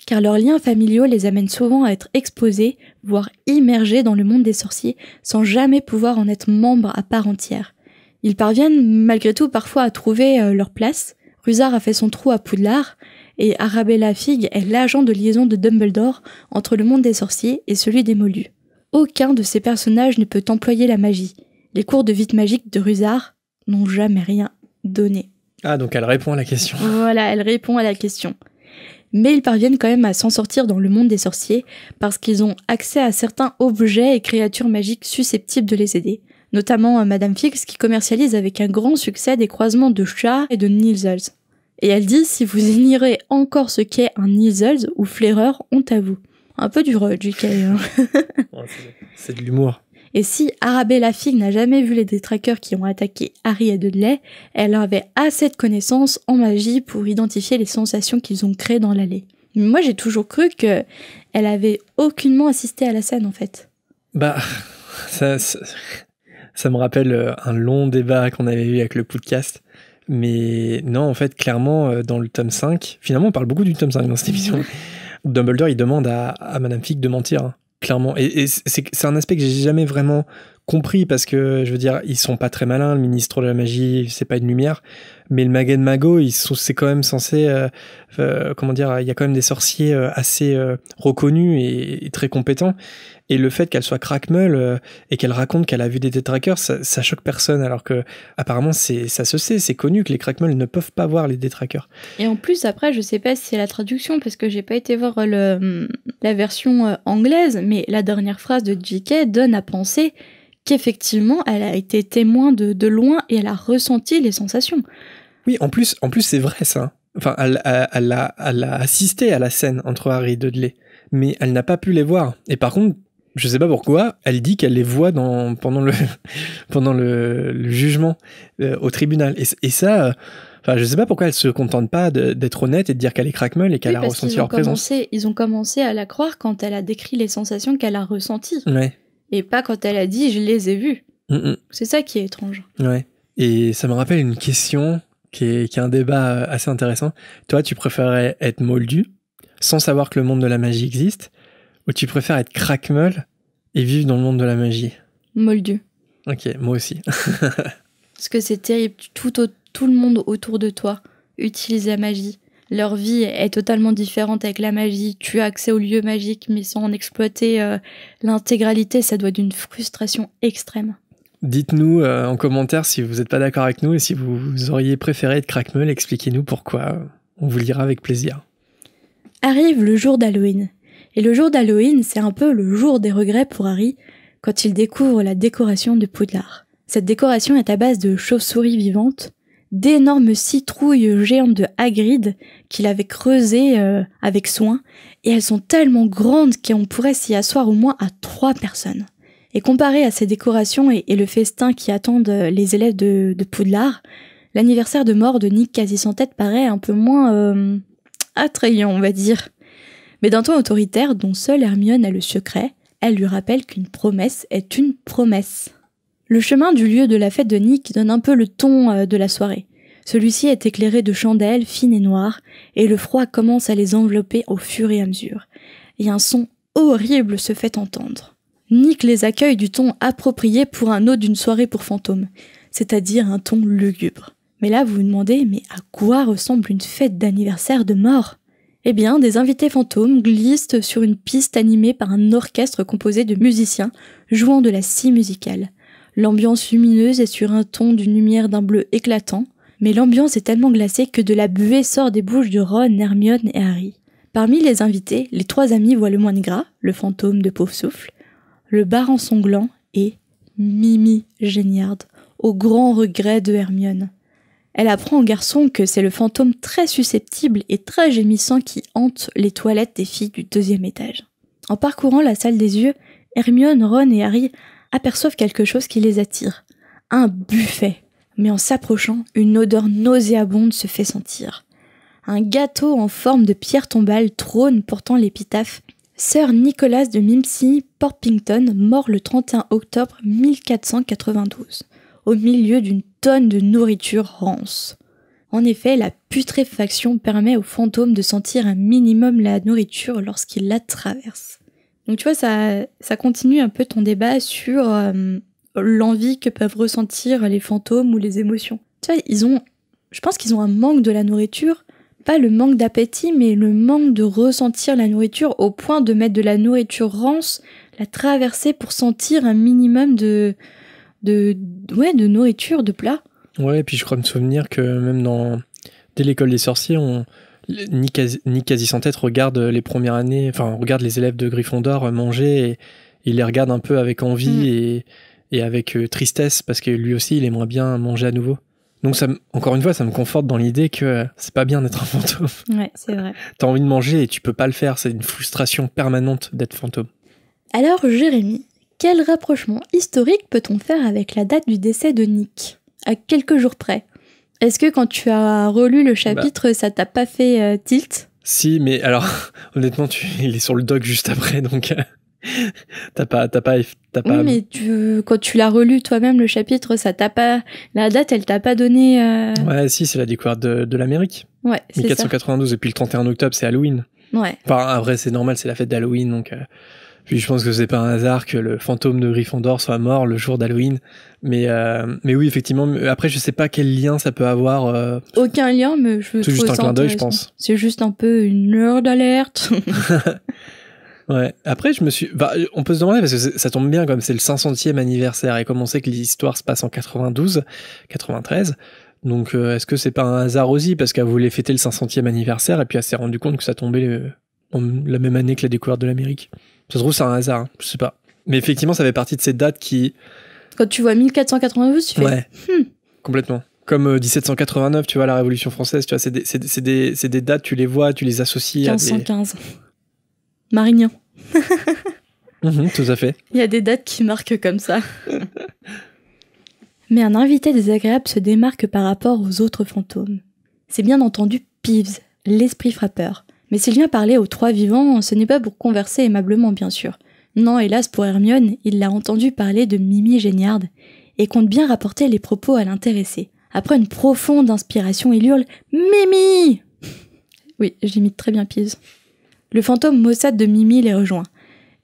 Speaker 2: Car leurs liens familiaux les amènent souvent à être exposés, voire immergés dans le monde des sorciers, sans jamais pouvoir en être membres à part entière. Ils parviennent malgré tout parfois à trouver leur place. Rusard a fait son trou à Poudlard, et Arabella Fig est l'agent de liaison de Dumbledore entre le monde des sorciers et celui des Moldus. Aucun de ces personnages ne peut employer la magie, Les cours de vite magique de Rusard n'ont jamais rien donné.
Speaker 1: Ah, donc elle répond à la question.
Speaker 2: Voilà, elle répond à la question. Mais ils parviennent quand même à s'en sortir dans le monde des sorciers parce qu'ils ont accès à certains objets et créatures magiques susceptibles de les aider. Notamment Madame Fix qui commercialise avec un grand succès des croisements de chats et de Nizzles. Et elle dit, si vous ignorez encore ce qu'est un Nizzles ou flaireur, honte à vous. Un peu dur, JK. Hein.
Speaker 1: C'est de l'humour.
Speaker 2: Et si Arabella Fig n'a jamais vu les détraqueurs qui ont attaqué Harry et Dudley, elle avait assez de connaissances en magie pour identifier les sensations qu'ils ont créées dans l'allée. Mais moi, j'ai toujours cru qu'elle avait aucunement assisté à la scène, en fait.
Speaker 1: Bah, ça me rappelle un long débat qu'on avait eu avec le podcast. Mais non, en fait, clairement, dans le tome 5, finalement, on parle beaucoup du tome 5 dans cette émission. Dumbledore, il demande à Madame Fig de mentir. Hein. Clairement. Et c'est un aspect que j'ai jamais vraiment compris parce que, je veux dire, ils sont pas très malins, le ministre de la magie, c'est pas une lumière, mais le Maguen Mago, c'est quand même censé, comment dire, il y a quand même des sorciers assez reconnus et très compétents. Et le fait qu'elle soit crackmeul et qu'elle raconte qu'elle a vu des détraqueurs, ça choque personne, alors que apparemment ça se sait, c'est connu que les crackmeuls ne peuvent pas voir les détraqueurs.
Speaker 2: Et en plus, après, je sais pas si c'est la traduction, parce que j'ai pas été voir la version anglaise, mais la dernière phrase de J.K. donne à penser qu'effectivement, elle a été témoin de loin et elle a ressenti les sensations.
Speaker 1: Oui, en plus c'est vrai ça. Enfin, elle a assisté à la scène entre Harry et Dudley, mais elle n'a pas pu les voir. Et par contre, je sais pas pourquoi, elle dit qu'elle les voit pendant le jugement au tribunal. Et ça, je sais pas pourquoi elle se contente pas d'être honnête et de dire qu'elle est crackmeul et qu'elle a ressenti leur présence.
Speaker 2: Ils ont commencé à la croire quand elle a décrit les sensations qu'elle a ressenties.
Speaker 1: Ouais.
Speaker 2: Et pas quand elle a dit « je les ai vues ». C'est ça qui est étrange.
Speaker 1: Ouais. Et ça me rappelle une question qui est un débat assez intéressant. Toi, tu préférerais être moldu, sans savoir que le monde de la magie existe, ou tu préfères être crackmeul et vivre dans le monde de la magie?
Speaker 2: Moldu.
Speaker 1: Ok, moi aussi.
Speaker 2: Parce que c'est terrible, tout le monde autour de toi utilise la magie. Leur vie est totalement différente avec la magie. Tu as accès aux lieux magiques, mais sans en exploiter l'intégralité, ça doit être d'une frustration extrême.
Speaker 1: Dites-nous en commentaire si vous n'êtes pas d'accord avec nous et si vous auriez préféré être crackmeul, expliquez-nous pourquoi. On vous le dira avec plaisir.
Speaker 2: Arrive le jour d'Halloween. Et le jour d'Halloween, c'est un peu le jour des regrets pour Harry quand il découvre la décoration de Poudlard. Cette décoration est à base de chauves-souris vivantes, d'énormes citrouilles géantes de Hagrid qu'il avait creusées avec soin, et elles sont tellement grandes qu'on pourrait s'y asseoir au moins à 3 personnes. Et comparé à ces décorations et le festin qui attendent les élèves de Poudlard, l'anniversaire de mort de Nick Quasi-Sans-Tête paraît un peu moins attrayant, on va dire. Mais d'un ton autoritaire dont seule Hermione a le secret, elle lui rappelle qu'une promesse est une promesse. Le chemin du lieu de la fête de Nick donne un peu le ton de la soirée. Celui-ci est éclairé de chandelles fines et noires, et le froid commence à les envelopper au fur et à mesure. Et un son horrible se fait entendre. Nick les accueille du ton approprié pour un hôte d'une soirée pour fantômes, c'est-à-dire un ton lugubre. Mais là, vous vous demandez, mais à quoi ressemble une fête d'anniversaire de mort ? Eh bien, des invités fantômes glissent sur une piste animée par un orchestre composé de musiciens jouant de la scie musicale. L'ambiance lumineuse est sur un ton d'une lumière d'un bleu éclatant, mais l'ambiance est tellement glacée que de la buée sort des bouches de Ron, Hermione et Harry. Parmi les invités, les 3 amis voient le moine gras, le fantôme de Pauvre-Souffle, le baron sanglant et Mimi Géniard, au grand regret de Hermione. Elle apprend au garçon que c'est le fantôme très susceptible et très gémissant qui hante les toilettes des filles du 2e étage. En parcourant la salle des yeux, Hermione, Ron et Harry aperçoivent quelque chose qui les attire. Un buffet. Mais en s'approchant, une odeur nauséabonde se fait sentir. Un gâteau en forme de pierre tombale trône portant l'épitaphe « Sir Nicholas de Mimsy Porpington, mort le 31 octobre 1492 », au milieu d'une tonne de nourriture rance. En effet, la putréfaction permet au fantôme de sentir un minimum la nourriture lorsqu'il la traverse. Donc tu vois, ça continue un peu ton débat sur l'envie que peuvent ressentir les fantômes ou les émotions. Tu vois, je pense qu'ils ont un manque de la nourriture, pas le manque d'appétit, mais le manque de ressentir la nourriture au point de mettre de la nourriture rance, la traverser pour sentir un minimum de de nourriture, de plats.
Speaker 1: Ouais, et puis je crois me souvenir que même dès l'école des sorciers, Nick quasi sans tête regarde les premières années, enfin regarde les élèves de Gryffondor manger et il les regarde un peu avec envie et avec tristesse parce que lui aussi il aimerait bien manger à nouveau. Donc encore une fois, ça me conforte dans l'idée que c'est pas bien d'être un fantôme.
Speaker 2: Ouais, c'est vrai.
Speaker 1: T'as envie de manger et tu peux pas le faire, c'est une frustration permanente d'être fantôme.
Speaker 2: Alors Jérémy, quel rapprochement historique peut-on faire avec la date du décès de Nick, à quelques jours près? Est-ce que quand tu as relu le chapitre, ça t'a pas fait tilt?
Speaker 1: Si, mais alors, honnêtement, il est sur le doc juste après, donc t'as pas.
Speaker 2: Oui, mais quand tu l'as relu toi-même, le chapitre, ça t'a pas. La date, elle t'a pas donné.
Speaker 1: Ouais, si, c'est la découverte de l'Amérique.
Speaker 2: Ouais, c'est
Speaker 1: 1492, et puis le 31 octobre, c'est Halloween.
Speaker 2: Ouais.
Speaker 1: Enfin, en vrai, c'est normal, c'est la fête d'Halloween, donc. Puis je pense que c'est pas un hasard que le fantôme de Gryffondor soit mort le jour d'Halloween. Mais oui, effectivement. Après, je sais pas quel lien ça peut avoir.
Speaker 2: Aucun lien, mais je trouve ça
Speaker 1: c'est juste un clin d'œil, je pense.
Speaker 2: C'est juste un peu une nerd alerte.
Speaker 1: Ouais. Après, on peut se demander, parce que ça tombe bien, comme c'est le 500e anniversaire, et comme on sait que l'histoire se passe en 93. Donc, est-ce que c'est pas un hasard aussi, parce qu'elle voulait fêter le 500e anniversaire, et puis elle s'est rendue compte que ça tombait la même année que la découverte de l'Amérique. Ça se trouve, c'est un hasard, hein, je sais pas. Mais effectivement, ça fait partie de ces dates qui...
Speaker 2: Quand tu vois 1492, tu fais...
Speaker 1: Ouais, complètement. Comme 1789, tu vois, la Révolution française, tu vois, c'est des dates, tu les vois, tu les associes
Speaker 2: 1515. Marignan.
Speaker 1: Tout à fait.
Speaker 2: Il y a des dates qui marquent comme ça. Mais un invité désagréable se démarque par rapport aux autres fantômes. C'est bien entendu Peeves, l'esprit frappeur. Mais s'il vient parler aux trois vivants, ce n'est pas pour converser aimablement, bien sûr. Non, hélas pour Hermione, il l'a entendu parler de Mimi Géniard et compte bien rapporter les propos à l'intéressé. Après une profonde inspiration, il hurle « Mimi !» Oui, j'imite très bien Peeves. Le fantôme maussade de Mimi les rejoint.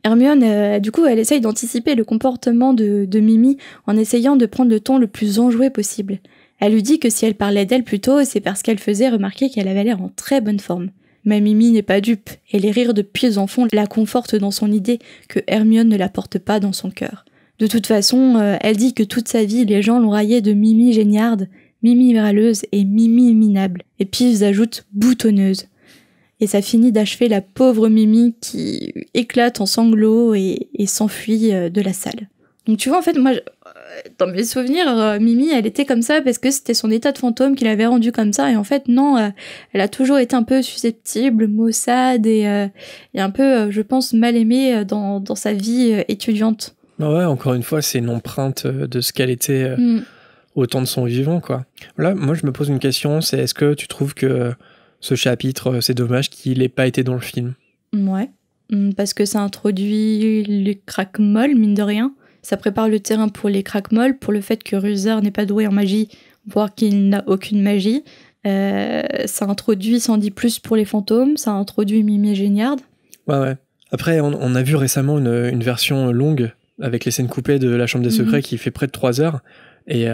Speaker 2: Hermione, du coup, elle essaye d'anticiper le comportement de Mimi en essayant de prendre le ton le plus enjoué possible. Elle lui dit que si elle parlait d'elle plus tôt, c'est parce qu'elle faisait remarquer qu'elle avait l'air en très bonne forme. Mais Mimi n'est pas dupe, et les rires de pieds enfants la confortent dans son idée que Hermione ne la porte pas dans son cœur. De toute façon, elle dit que toute sa vie, les gens l'ont raillée de Mimi Géniarde, Mimi râleuse et Mimi minable. Et Peeves ajoute boutonneuse. Et ça finit d'achever la pauvre Mimi qui éclate en sanglots et s'enfuit de la salle. Donc tu vois, en fait, moi, dans mes souvenirs, Mimi, elle était comme ça parce que c'était son état de fantôme qui l'avait rendue comme ça. Et en fait, non, elle a toujours été un peu susceptible, maussade et un peu, je pense, mal aimée dans sa vie étudiante.
Speaker 1: Ouais, encore une fois, c'est une empreinte de ce qu'elle était au temps de son vivant, quoi. Là, moi, je me pose une question, c'est est-ce que tu trouves que ce chapitre, c'est dommage qu'il n'ait pas été dans le film?
Speaker 2: Ouais, parce que ça introduit les craquemolles, mine de rien. Ça prépare le terrain pour les craquemolles, pour le fait que Rusard n'est pas doué en magie, voire qu'il n'a aucune magie. Ça introduit, ça en dit plus pour les fantômes, ça introduit Mimi Géniard.
Speaker 1: Ouais. Après, on a vu récemment une version longue, avec les scènes coupées de La Chambre des Secrets, qui fait près de 3 heures. Et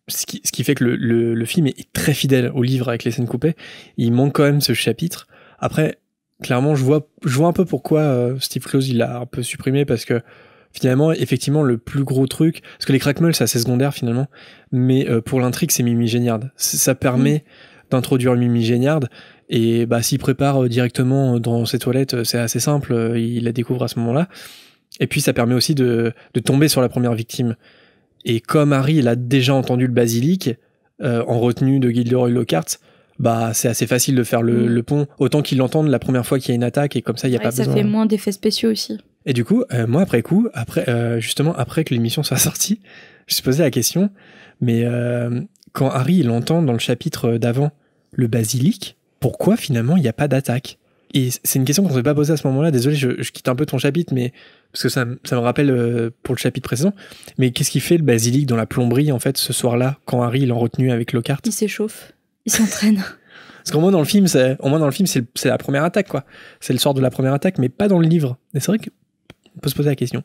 Speaker 1: ce qui fait que le film est très fidèle au livre avec les scènes coupées. Il manque quand même ce chapitre. Après, clairement, je vois un peu pourquoi Steve Kloves il l'a un peu supprimé, parce que finalement, effectivement, le plus gros truc, parce que les craquemolles, c'est assez secondaire finalement, mais pour l'intrigue, c'est Mimi Géniard. Ça permet d'introduire Mimi Géniard, et s'il prépare directement dans ses toilettes, c'est assez simple, il la découvre à ce moment-là. Et puis ça permet aussi de tomber sur la première victime. Et comme Harry, il a déjà entendu le basilic en retenue de Gilderoy Lockhart, c'est assez facile de faire le pont, autant qu'il l'entende la première fois qu'il y a une attaque, et comme ça, il n'y a pas besoin.
Speaker 2: Ça fait moins d'effets spéciaux aussi.
Speaker 1: Et du coup, moi, après que l'émission soit sortie, je me suis posé la question, mais quand Harry, il entend dans le chapitre d'avant le basilic, pourquoi finalement il n'y a pas d'attaque? Et c'est une question qu'on ne s'est pas posée à ce moment-là. Désolé, je quitte un peu ton chapitre, mais parce que ça me rappelle pour le chapitre précédent. Mais qu'est-ce qu'il fait le basilic dans la plomberie, en fait, ce soir-là, quand Harry il est en retenue avec Lockhart?
Speaker 2: Il s'échauffe, il s'entraîne.
Speaker 1: Parce qu'au moins dans le film, c'est la première attaque, quoi. C'est le soir de la première attaque, mais pas dans le livre. Et c'est vrai qu'on peut se poser la question.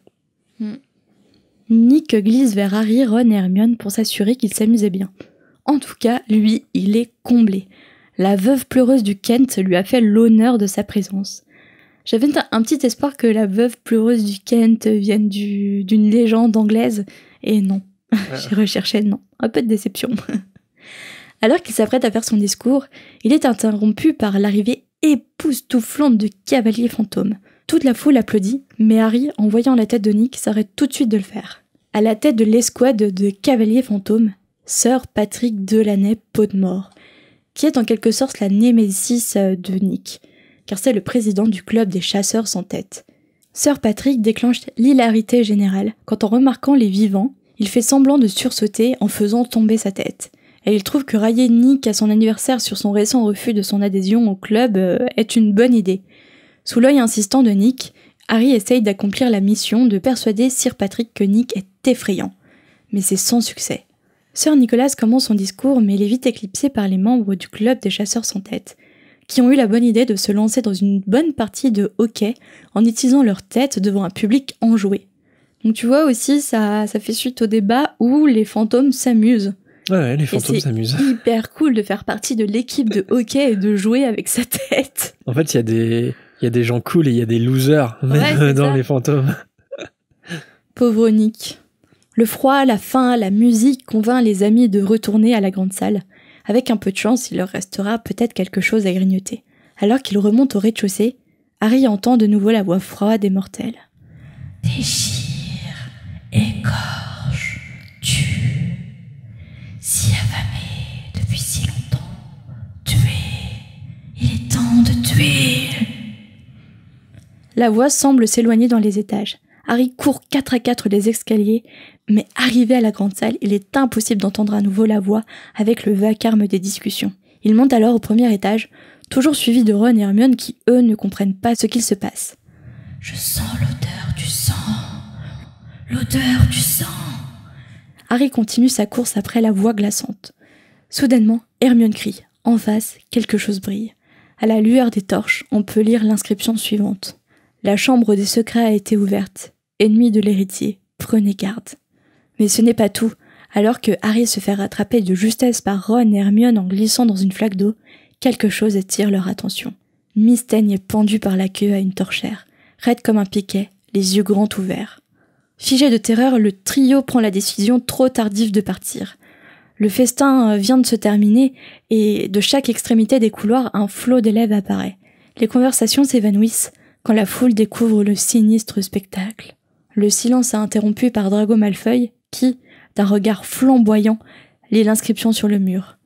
Speaker 2: Nick glisse vers Harry, Ron et Hermione pour s'assurer qu'il s'amusait bien. En tout cas, lui, il est comblé. La veuve pleureuse du Kent lui a fait l'honneur de sa présence. J'avais un petit espoir que la veuve pleureuse du Kent vienne d'une légende anglaise Et non, j'ai recherché non. Un peu de déception. Alors qu'il s'apprête à faire son discours, il est interrompu par l'arrivée époustouflante de cavaliers fantômes. Toute la foule applaudit, mais Harry, en voyant la tête de Nick, s'arrête tout de suite de le faire. À la tête de l'escouade de cavaliers fantômes, Sir Patrick Delaney Podmore, qui est en quelque sorte la némésis de Nick, car c'est le président du club des chasseurs sans tête. Sir Patrick déclenche l'hilarité générale quand en remarquant les vivants, il fait semblant de sursauter en faisant tomber sa tête. Et il trouve que railler Nick à son anniversaire sur son récent refus de son adhésion au club est une bonne idée. Sous l'œil insistant de Nick, Harry essaye d'accomplir la mission de persuader Sir Patrick que Nick est effrayant. Mais c'est sans succès. Sir Nicholas commence son discours, mais il est vite éclipsé par les membres du club des chasseurs sans tête, qui ont eu la bonne idée de se lancer dans une bonne partie de hockey en utilisant leur tête devant un public enjoué. Donc tu vois aussi, ça fait suite au débat où les fantômes s'amusent.
Speaker 1: Ouais, les fantômes s'amusent.
Speaker 2: C'est hyper cool de faire partie de l'équipe de hockey et de jouer avec sa tête.
Speaker 1: En fait, il y a des gens cool et il y a des losers même dans les fantômes.
Speaker 2: Pauvre Nick. Le froid, la faim, la musique convainc les amis de retourner à la grande salle. Avec un peu de chance, il leur restera peut-être quelque chose à grignoter. Alors qu'il remonte au rez-de-chaussée, Harry entend de nouveau la voix froide et mortelle.
Speaker 3: Déchire, écorche, tue. Si affamé depuis si longtemps, tuez. Il est temps de tuer.
Speaker 2: La voix semble s'éloigner dans les étages. Harry court 4 à 4 les escaliers, mais arrivé à la grande salle, il est impossible d'entendre à nouveau la voix avec le vacarme des discussions. Il monte alors au premier étage, toujours suivi de Ron et Hermione qui, eux, ne comprennent pas ce qu'il se passe.
Speaker 3: Je sens l'odeur du sang. L'odeur du sang.
Speaker 2: Harry continue sa course après la voix glaçante. Soudainement, Hermione crie. En face, quelque chose brille. À la lueur des torches, on peut lire l'inscription suivante. La chambre des secrets a été ouverte. Ennemi de l'héritier, prenez garde. Mais ce n'est pas tout. Alors que Harry se fait rattraper de justesse par Ron et Hermione en glissant dans une flaque d'eau, quelque chose attire leur attention. Miss Teigne est pendue par la queue à une torchère, raide comme un piquet, les yeux grands ouverts. Figé de terreur, le trio prend la décision trop tardive de partir. Le festin vient de se terminer et de chaque extrémité des couloirs, un flot d'élèves apparaît. Les conversations s'évanouissent quand la foule découvre le sinistre spectacle. Le silence est interrompu par Drago Malfoy qui, d'un regard flamboyant, lit l'inscription sur le mur.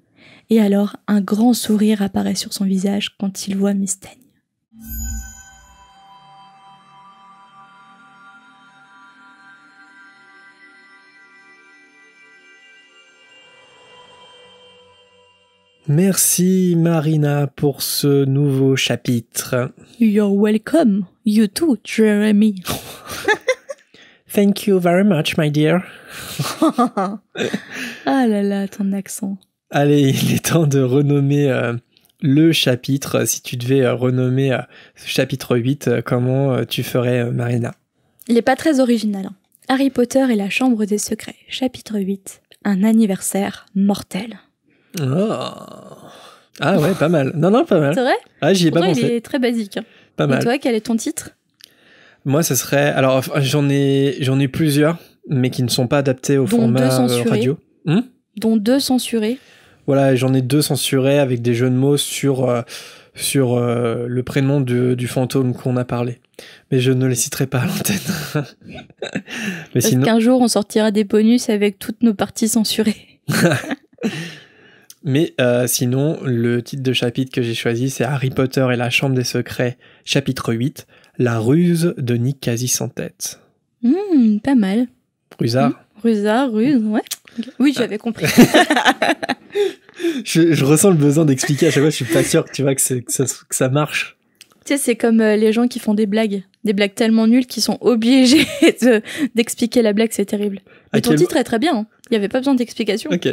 Speaker 2: Et alors, un grand sourire apparaît sur son visage quand il voit Miss Teigne.
Speaker 1: Merci Marina pour ce nouveau chapitre.
Speaker 2: You're welcome. You too, Jeremy.
Speaker 1: Thank you very much, my dear.
Speaker 2: Ah là là, ton accent.
Speaker 1: Allez, il est temps de renommer le chapitre. Si tu devais renommer ce chapitre 8, comment tu ferais, Marina?
Speaker 2: Il n'est pas très original. Hein. Harry Potter et la Chambre des Secrets, chapitre 8. Un anniversaire mortel.
Speaker 1: Oh. Ah ouais, pas mal. Non, pas mal.
Speaker 2: C'est vrai?
Speaker 1: Ah, j'y ai pas pensé.
Speaker 2: Il est très basique. Hein.
Speaker 1: Pas mal.
Speaker 2: Et toi, quel est ton titre?
Speaker 1: Moi, ce serait... Alors, j'en ai plusieurs, mais qui ne sont pas adaptés au format radio.
Speaker 2: Dont 2 censurés.
Speaker 1: Voilà, j'en ai 2 censurés avec des jeux de mots sur le prénom du fantôme qu'on a parlé. Mais je ne les citerai pas à l'antenne.
Speaker 2: Parce qu'un jour, on sortira des bonus avec toutes nos parties censurées.
Speaker 1: Mais sinon, le titre de chapitre que j'ai choisi, c'est Harry Potter et la Chambre des Secrets, chapitre 8, La ruse de Nick quasi sans tête.
Speaker 2: Pas mal.
Speaker 1: Rusard.
Speaker 2: Ruse, ouais. Oui, j'avais compris.
Speaker 1: je ressens le besoin d'expliquer à chaque fois, je suis pas sûr que tu vois que ça marche.
Speaker 2: Tu sais, c'est comme les gens qui font des blagues tellement nulles qu'ils sont obligés d'expliquer la blague, c'est terrible. Mais ton titre est très bien, hein. Il n'y avait pas besoin d'explication.
Speaker 1: Ok.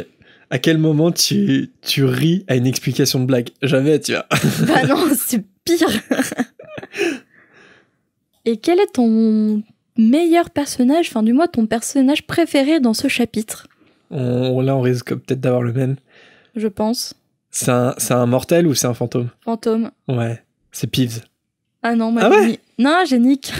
Speaker 1: À quel moment tu ris à une explication de blague? Jamais, tu vois.
Speaker 2: Bah non, c'est pire. Et quel est ton meilleur personnage, enfin du moins ton personnage préféré dans ce chapitre?
Speaker 1: Là, on risque peut-être d'avoir le même.
Speaker 2: Je pense.
Speaker 1: C'est un mortel ou c'est un fantôme?
Speaker 2: Fantôme.
Speaker 1: Ouais, c'est Peeves.
Speaker 2: Ah non, moi
Speaker 1: Ah ouais
Speaker 2: Non, j'ai Nick.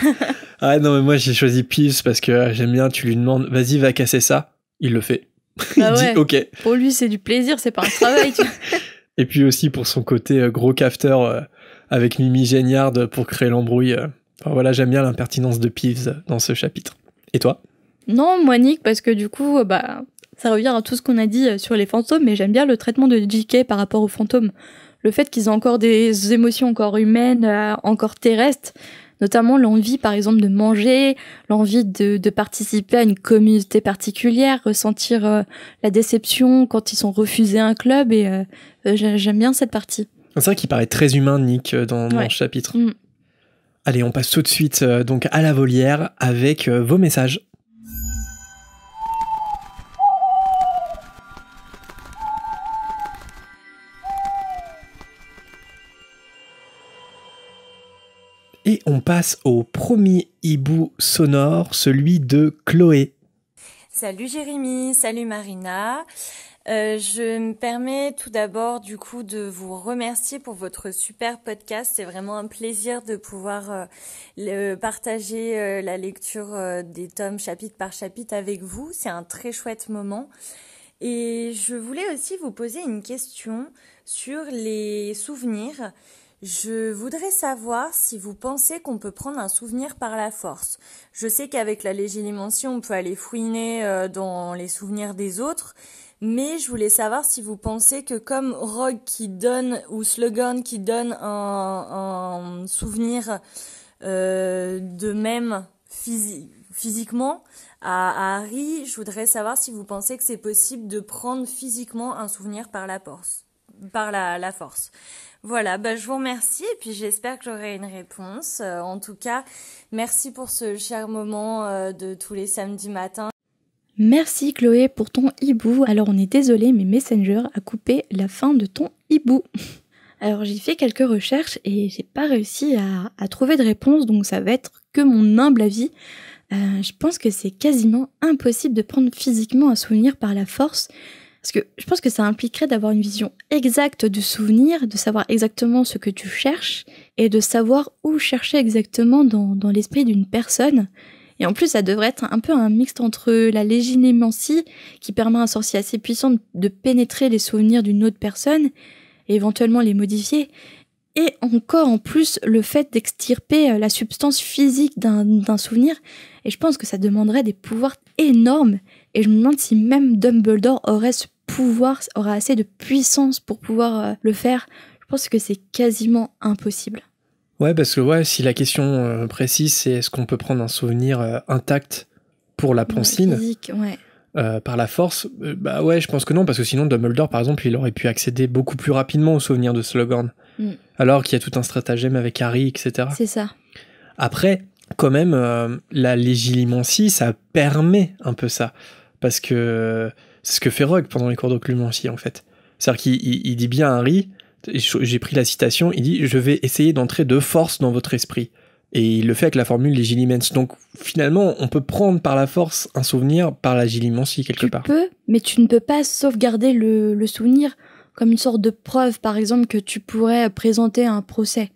Speaker 1: Ah non, mais moi j'ai choisi Peeves parce que j'aime bien, tu lui demandes, vas-y, va casser ça. Il le fait. Il
Speaker 2: Ah
Speaker 1: dit
Speaker 2: ouais.
Speaker 1: ok.
Speaker 2: Pour lui, c'est du plaisir, c'est pas un travail. Tu vois.
Speaker 1: Et puis aussi pour son côté gros cafeteur avec Mimi Géniard pour créer l'embrouille. Enfin voilà, j'aime bien l'impertinence de Peeves dans ce chapitre. Et toi?
Speaker 2: Non, moi Nick, parce que du coup, ça revient à tout ce qu'on a dit sur les fantômes, mais j'aime bien le traitement de JK par rapport aux fantômes. Le fait qu'ils ont encore des émotions encore humaines, encore terrestres, notamment l'envie, par exemple, de manger, l'envie de participer à une communauté particulière, ressentir la déception quand ils sont refusés un club, et j'aime bien cette partie.
Speaker 1: C'est vrai qu'il paraît très humain, Nick, dans
Speaker 2: Ouais.
Speaker 1: ce chapitre. Allez, on passe tout de suite donc à la volière avec vos messages. Et on passe au premier hibou sonore, celui de Chloé.
Speaker 4: Salut Jérémy, salut Marina. Je me permets tout d'abord du coup de vous remercier pour votre super podcast. C'est vraiment un plaisir de pouvoir partager la lecture des tomes chapitre par chapitre avec vous. C'est un très chouette moment. Et je voulais aussi vous poser une question sur les souvenirs. Je voudrais savoir si vous pensez qu'on peut prendre un souvenir par la force. Je sais qu'avec la légilimencie, on peut aller fouiner dans les souvenirs des autres, mais je voulais savoir si vous pensez que comme Rogue qui donne, ou Slughorn qui donne un souvenir de même physiquement à Harry, je voudrais savoir si vous pensez que c'est possible de prendre physiquement un souvenir par la force. Voilà, je vous remercie et puis j'espère que j'aurai une réponse. En tout cas, merci pour ce cher moment de tous les samedis matins.
Speaker 2: Merci Chloé pour ton hibou. Alors on est désolé, mais Messenger a coupé la fin de ton hibou. Alors j'ai fait quelques recherches et j'ai pas réussi à trouver de réponse, donc ça va être que mon humble avis. Je pense que c'est quasiment impossible de prendre physiquement un souvenir par la force. Parce que je pense que ça impliquerait d'avoir une vision exacte du souvenir, de savoir exactement ce que tu cherches et de savoir où chercher exactement dans l'esprit d'une personne. Et en plus, ça devrait être un peu un mixte entre la légilimencie, qui permet à un sorcier assez puissant de pénétrer les souvenirs d'une autre personne et éventuellement les modifier, et encore en plus le fait d'extirper la substance physique d'un souvenir. Et je pense que ça demanderait des pouvoirs énormes. Et je me demande si même Dumbledore aurait ce pouvoir, aurait assez de puissance pour pouvoir le faire. Je pense que c'est quasiment impossible.
Speaker 1: Ouais, parce que si la question précise, c'est est-ce qu'on peut prendre un souvenir intact pour la pancine
Speaker 2: physique, ouais.
Speaker 1: par la force, je pense que non, parce que sinon Dumbledore, par exemple, il aurait pu accéder beaucoup plus rapidement au souvenir de Slughorn. Alors qu'il y a tout un stratagème avec Harry, etc.
Speaker 2: C'est ça.
Speaker 1: Après, quand même, la légilimencie, ça permet un peu ça. Parce que c'est ce que fait Rogue pendant les cours d'occlumencie, en fait. C'est-à-dire qu'il dit bien à Harry, j'ai pris la citation, il dit « Je vais essayer d'entrer de force dans votre esprit ». Et il le fait avec la formule légilimens. Donc finalement, on peut prendre par la force un souvenir par la légilimencie, quelque part.
Speaker 2: Tu peux, mais tu ne peux pas sauvegarder le souvenir comme une sorte de preuve, par exemple, que tu pourrais présenter à un procès.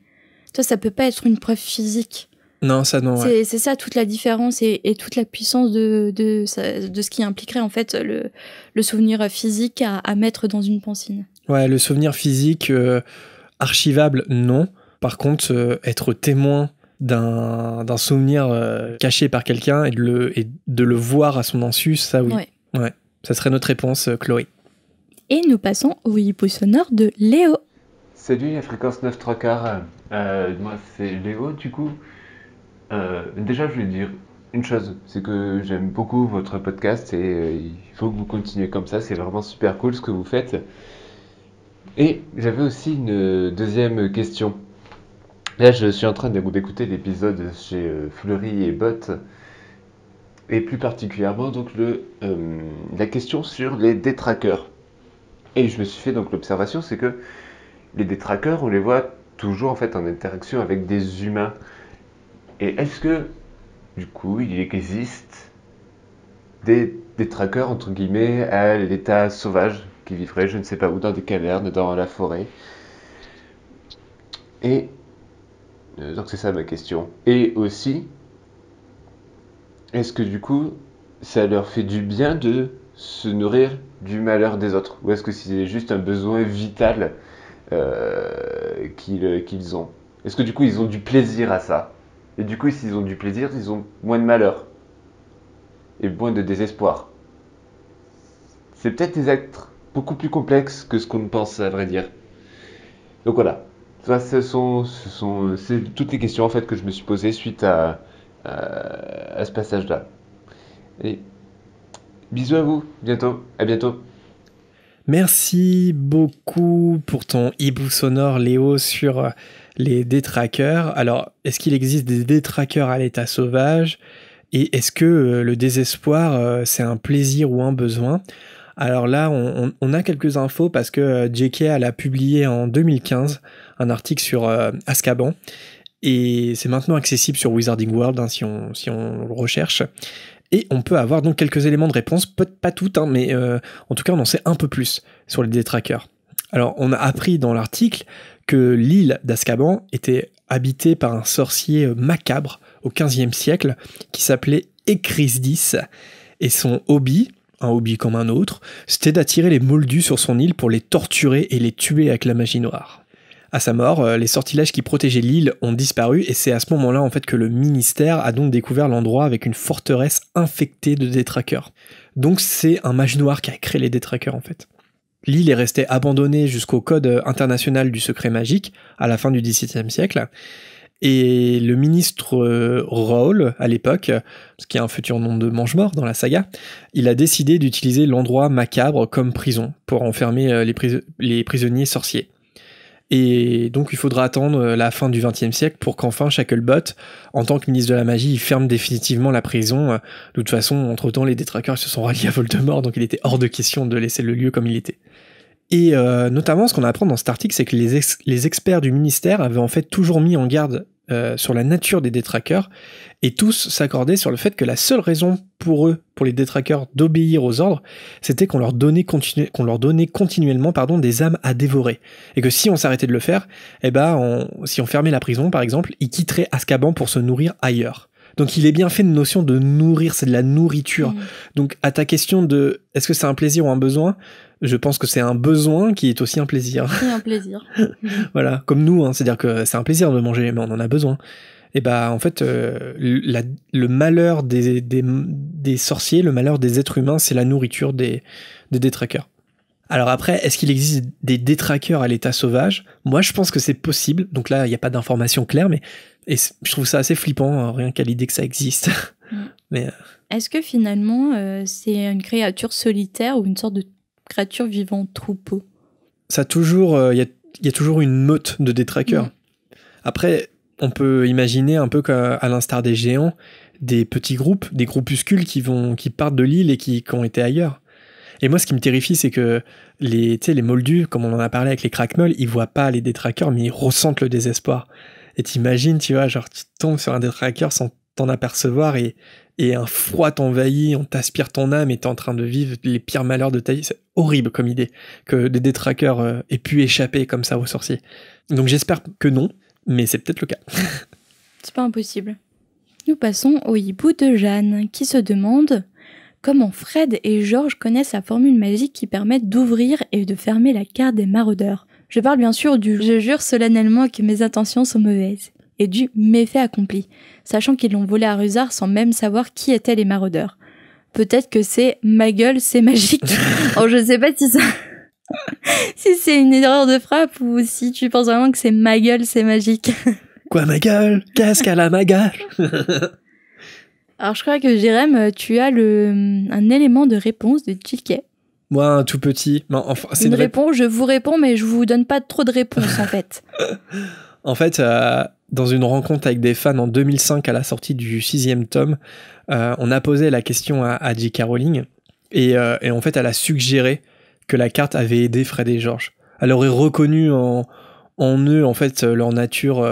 Speaker 2: Ça peut pas être une preuve physique.
Speaker 1: Non, ça non.
Speaker 2: C'est ça toute la différence et toute la puissance de ce qui impliquerait en fait le souvenir physique à mettre dans une pancine.
Speaker 1: Ouais, le souvenir physique archivable, non. Par contre, être témoin d'un souvenir caché par quelqu'un et de le voir à son insu, ça oui. Ouais. Ça serait notre réponse, Chloé.
Speaker 2: Et nous passons au hibou sonore de Léo.
Speaker 5: Salut, la fréquence 9 3 quarts. Moi, c'est Léo, du coup. Déjà, je voulais dire une chose, c'est que j'aime beaucoup votre podcast et il faut que vous continuez comme ça, c'est vraiment super cool ce que vous faites. Et j'avais aussi une deuxième question. Là, je suis en train d'écouter l'épisode chez Fleury et Bott, et plus particulièrement donc la question sur les détraqueurs. Et je me suis fait donc l'observation, c'est que les détraqueurs, on les voit toujours en fait en interaction avec des humains. Et est-ce que, du coup, il existe des détraqueurs, entre guillemets, à l'état sauvage, qui vivraient, je ne sais pas où, dans des cavernes, dans la forêt? Et Donc c'est ça ma question. Et aussi, est-ce que du coup, ça leur fait du bien de se nourrir du malheur des autres? Ou est-ce que c'est juste un besoin vital qu'ils ont? Est-ce que du coup, ils ont du plaisir à ça? Et du coup, s'ils ont du plaisir, ils ont moins de malheur et moins de désespoir. C'est peut-être des actes beaucoup plus complexes que ce qu'on pense, à vrai dire. Donc voilà. Ça, c'est toutes les questions en fait que je me suis posées suite à ce passage-là. Et bisous à vous, à bientôt.
Speaker 1: Merci beaucoup pour ton hibou sonore, Léo, sur les détraqueurs. Alors, est-ce qu'il existe des détraqueurs à l'état sauvage? Et est-ce que le désespoir, c'est un plaisir ou un besoin? Alors là, on a quelques infos parce que JK elle a publié en 2015 un article sur Azkaban. Et c'est maintenant accessible sur Wizarding World si on le recherche. Et on peut avoir donc quelques éléments de réponse, peut-être pas toutes, hein, mais en tout cas on en sait un peu plus sur les détraqueurs. Alors on a appris dans l'article que l'île d'Azkaban était habitée par un sorcier macabre au XVe siècle qui s'appelait Écrisdis, et son hobby, un hobby comme un autre, c'était d'attirer les moldus sur son île pour les torturer et les tuer avec la magie noire. À sa mort, les sortilèges qui protégeaient l'île ont disparu et c'est à ce moment-là en fait que le ministère a donc découvert l'endroit avec une forteresse infectée de détraqueurs. Donc c'est un mage noir qui a créé les détraqueurs en fait. L'île est restée abandonnée jusqu'au Code international du secret magique à la fin du XVIIe siècle. Et le ministre Raoul, à l'époque, ce qui est un futur nom de mange-mort dans la saga, il a décidé d'utiliser l'endroit macabre comme prison pour enfermer les prisonniers sorciers. Et donc il faudra attendre la fin du XXe siècle pour qu'enfin Shacklebot, en tant que ministre de la magie, il ferme définitivement la prison. De toute façon, entre-temps, les détraqueurs se sont ralliés à Voldemort, donc il était hors de question de laisser le lieu comme il était. Et notamment, ce qu'on apprend dans cet article, c'est que les experts du ministère avaient en fait toujours mis en garde sur la nature des détraqueurs, et tous s'accordaient sur le fait que la seule raison pour eux, pour les détraqueurs, d'obéir aux ordres, c'était qu'on leur donnait continuellement des âmes à dévorer. Et que si on s'arrêtait de le faire, si on fermait la prison, par exemple, ils quitteraient Azkaban pour se nourrir ailleurs. Donc il est bien fait une notion de nourrir, c'est de la nourriture. Donc à ta question de est-ce que c'est un plaisir ou un besoin, je pense que c'est un besoin qui est aussi un plaisir.
Speaker 2: C'est un plaisir.
Speaker 1: Voilà, comme nous, hein, c'est-à-dire que c'est un plaisir de manger, mais on en a besoin. Et en fait, le malheur des sorciers, le malheur des êtres humains, c'est la nourriture des détraqueurs. Alors après, est-ce qu'il existe des détraqueurs à l'état sauvage? Moi, je pense que c'est possible. Donc là, il n'y a pas d'informations claires, mais je trouve ça assez flippant, rien qu'à l'idée que ça existe. Mais,
Speaker 2: est-ce que finalement, c'est une créature solitaire ou une sorte de créature vivant en troupeau?
Speaker 1: Ça a toujours, il y a toujours une meute de détraqueurs. Après, on peut imaginer un peu qu'à l'instar des géants, des petits groupes, des groupuscules qui partent de l'île et qui ont été ailleurs. Et moi, ce qui me terrifie, c'est que les moldus, comme on en a parlé avec les crackmeuls, ils voient pas les détraqueurs, mais ils ressentent le désespoir. Et t'imagines, tu vois, genre tu tombes sur un détraqueur sans t'en apercevoir et un froid t'envahit, on t'aspire ton âme et t'es en train de vivre les pires malheurs de ta vie. C'est horrible comme idée que des détraqueurs aient pu échapper comme ça aux sorciers. Donc j'espère que non, mais c'est peut-être le cas.
Speaker 2: C'est pas impossible. Nous passons au hibou de Jeanne, qui se demande comment Fred et George connaissent la formule magique qui permet d'ouvrir et de fermer la carte des maraudeurs. Je parle bien sûr du « je jure solennellement que mes intentions sont mauvaises » et du « méfait accompli », sachant qu'ils l'ont volé à Rusard sans même savoir qui étaient les maraudeurs. Peut-être que c'est « ma gueule, c'est magique ». Oh, je sais pas si ça... si c'est une erreur de frappe ou si tu penses vraiment que c'est « ma gueule, c'est magique ».
Speaker 1: Quoi, ma gueule? Qu'est-ce qu'elle a, ma gueule?
Speaker 2: Alors je crois que Jérém, tu as un élément de réponse de JK.
Speaker 1: Moi, un tout petit. Non, enfin, c'est
Speaker 2: une réponse, je vous réponds, mais je vous donne pas trop de réponses en fait.
Speaker 1: En fait, dans une rencontre avec des fans en 2005 à la sortie du 6e tome, on a posé la question à J.K. Rowling et en fait, elle a suggéré que la carte avait aidé Fred et George. Elle aurait reconnu en eux, en fait, leur nature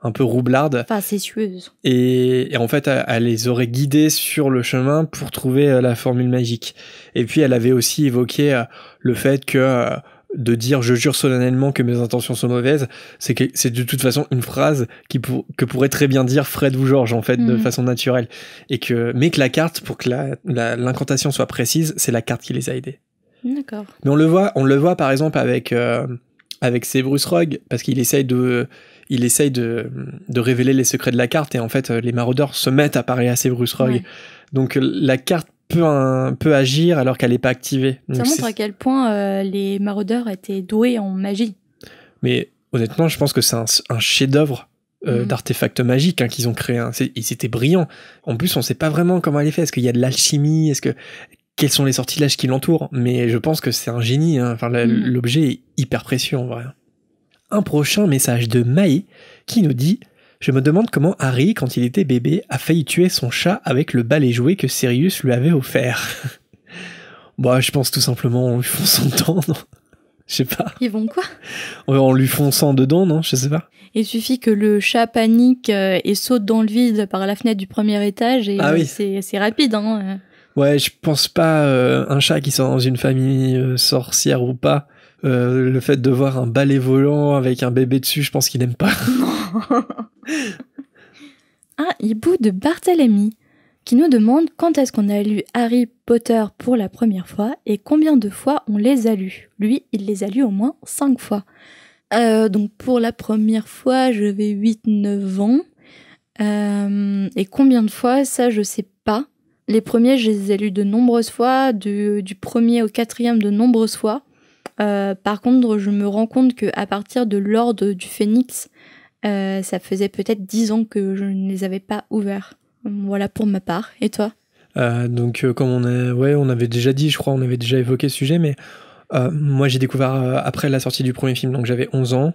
Speaker 1: un peu roublarde.
Speaker 2: Facétieuse.
Speaker 1: Et en fait, elle les aurait guidés sur le chemin pour trouver la formule magique. Et puis, elle avait aussi évoqué le fait que de dire « je jure solennellement que mes intentions sont mauvaises », c'est de toute façon une phrase que pourrait très bien dire Fred ou Georges, en fait, de façon naturelle. Mais que la carte, pour que l'incantation soit précise, c'est la carte qui les a aidés.
Speaker 2: D'accord.
Speaker 1: Mais on le voit par exemple avec Severus Rogue, parce qu'il essaye de révéler les secrets de la carte, et en fait, les maraudeurs se mettent à parler à Severus Rogue. Ouais. Donc la carte peut agir alors qu'elle n'est pas activée. Donc,
Speaker 2: ça montre à quel point les maraudeurs étaient doués en magie.
Speaker 1: Mais honnêtement, je pense que c'est un chef-d'œuvre d'artefacts magiques qu'ils ont créé. C'était brillant. En plus, on ne sait pas vraiment comment elle est faite. Est-ce qu'il y a de l'alchimie ? Quels sont les sortilèges qui l'entourent ? Mais je pense que c'est un génie. Enfin, l'objet est hyper précieux en vrai. Un prochain message de Maë qui nous dit « Je me demande comment Harry, quand il était bébé, a failli tuer son chat avec le balai jouet que Sirius lui avait offert. » Bah, je pense tout simplement en lui fonçant dedans, non ? Je sais pas.
Speaker 2: Ils vont quoi ?
Speaker 1: En lui fonçant dedans, non ? Je sais pas.
Speaker 2: Il suffit que le chat panique et saute dans le vide par la fenêtre du premier étage et oui. C'est rapide, hein.
Speaker 1: Ouais, je pense pas un chat qui soit dans une famille sorcière ou pas. Le fait de voir un balai volant avec un bébé dessus, je pense qu'il n'aime pas.
Speaker 2: Un hibou de Barthélemy qui nous demande quand est-ce qu'on a lu Harry Potter pour la première fois et combien de fois on les a lus. Lui, il les a lus au moins 5 fois. Donc pour la première fois, j'avais 8-9 ans. Et combien de fois, ça je sais pas. Les premiers, je les ai lus de nombreuses fois, du premier au 4e de nombreuses fois. Par contre, je me rends compte qu'à partir de l'Ordre du Phénix, ça faisait peut-être 10 ans que je ne les avais pas ouverts. Voilà pour ma part. Et toi ?
Speaker 1: Donc, comme on avait déjà dit, je crois, on avait déjà évoqué ce sujet, mais moi j'ai découvert après la sortie du premier film, donc j'avais 11 ans.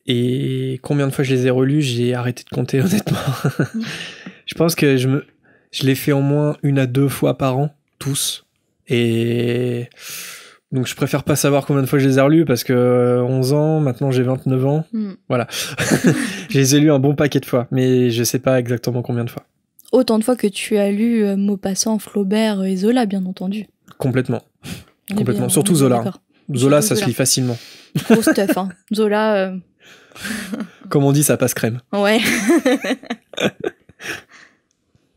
Speaker 1: Et combien de fois je les ai relus, j'ai arrêté de compter, honnêtement. Je pense que je l'ai fait au moins 1 à 2 fois par an, tous. Et donc je préfère pas savoir combien de fois je les ai relus, parce que 11 ans, maintenant j'ai 29 ans. Voilà. Je les ai lus un bon paquet de fois, mais je sais pas exactement combien de fois.
Speaker 2: Autant de fois que tu as lu Maupassant, Flaubert et Zola, bien entendu.
Speaker 1: Complètement. Complètement. Surtout Zola. Zola, ça se lit facilement.
Speaker 2: Gros stuff, hein. Zola...
Speaker 1: Comme on dit, ça passe crème.
Speaker 2: Ouais.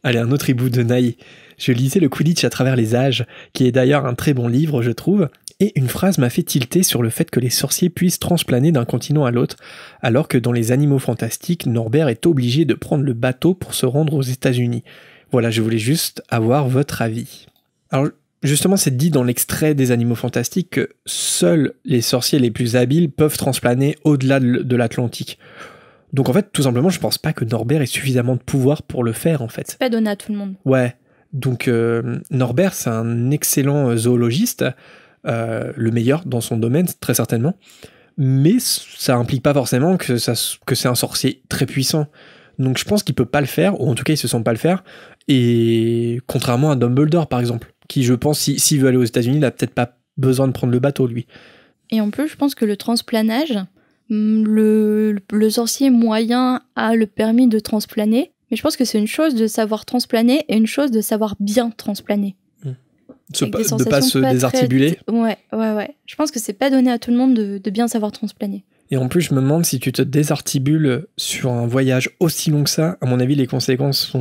Speaker 1: Allez, un autre hibou de Naï. Je lisais le Quidditch à travers les âges, qui est d'ailleurs un très bon livre, je trouve, et une phrase m'a fait tilter sur le fait que les sorciers puissent transplaner d'un continent à l'autre, alors que dans les Animaux Fantastiques, Norbert est obligé de prendre le bateau pour se rendre aux États-Unis. Voilà, je voulais juste avoir votre avis. Alors, justement, c'est dit dans l'extrait des Animaux Fantastiques que seuls les sorciers les plus habiles peuvent transplaner au-delà de l'Atlantique. Donc en fait, tout simplement, je pense pas que Norbert ait suffisamment de pouvoir pour le faire, en fait.
Speaker 2: C'est pas donné à tout le monde.
Speaker 1: Ouais. Donc Norbert, c'est un excellent zoologiste, le meilleur dans son domaine, très certainement. Mais ça implique pas forcément que c'est un sorcier très puissant. Donc je pense qu'il peut pas le faire, ou en tout cas il se sent pas le faire. Et contrairement à Dumbledore, par exemple, qui, je pense, s'il veut aller aux États-Unis, il a peut-être pas besoin de prendre le bateau, lui.
Speaker 2: Et en plus, je pense que le transplanage, le sorcier moyen a le permis de transplaner, mais je pense que c'est une chose de savoir transplaner et une chose de savoir bien transplaner.
Speaker 1: De pas se désarticuler.
Speaker 2: Ouais. Je pense que c'est pas donné à tout le monde de bien savoir transplaner.
Speaker 1: Et en plus, je me demande si tu te désarticules sur un voyage aussi long que ça, à mon avis, les conséquences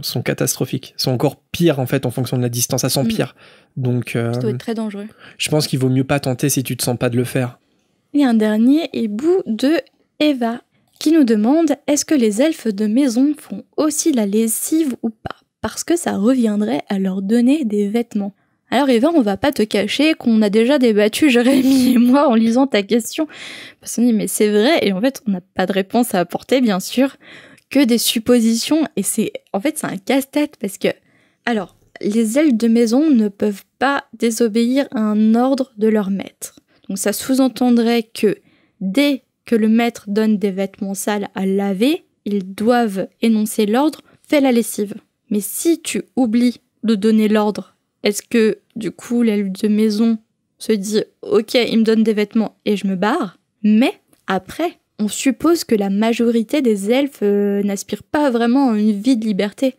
Speaker 1: sont catastrophiques. Sont encore pires, en fait, en fonction de la distance. Ça s'empire. Donc,
Speaker 2: ça doit être très dangereux.
Speaker 1: Je pense qu'il vaut mieux pas tenter si tu te sens pas de le faire.
Speaker 2: Et un dernier hibou de Eva, qui nous demande « Est-ce que les elfes de maison font aussi la lessive ou pas ? Parce que ça reviendrait à leur donner des vêtements. » Alors Eva, on va pas te cacher qu'on a déjà débattu, Jérémy et moi, en lisant ta question. Parce qu'on dit, mais c'est vrai, et en fait, on n'a pas de réponse à apporter, bien sûr, que des suppositions, et c'est un casse-tête, parce que, alors, les elfes de maison ne peuvent pas désobéir à un ordre de leur maître. Donc ça sous-entendrait que, dès que le maître donne des vêtements sales à laver, ils doivent énoncer l'ordre, fais la lessive. Mais si tu oublies de donner l'ordre, est-ce que, du coup, l'elfe de maison se dit « Ok, il me donne des vêtements et je me barre ?» Mais, après, on suppose que la majorité des elfes n'aspirent pas vraiment à une vie de liberté.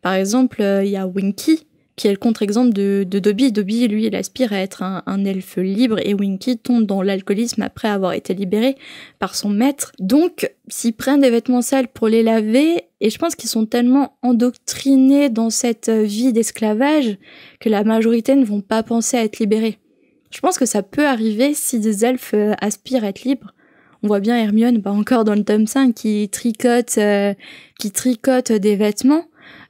Speaker 2: Par exemple, il y a Winky, qui est le contre-exemple de Dobby. Dobby, lui, il aspire à être un elfe libre et Winky tombe dans l'alcoolisme après avoir été libéré par son maître. Donc, s'ils prennent des vêtements sales pour les laver, et je pense qu'ils sont tellement endoctrinés dans cette vie d'esclavage que la majorité ne vont pas penser à être libérés. Je pense que ça peut arriver si des elfes aspirent à être libres. On voit bien Hermione, encore dans le tome 5, qui tricote des vêtements.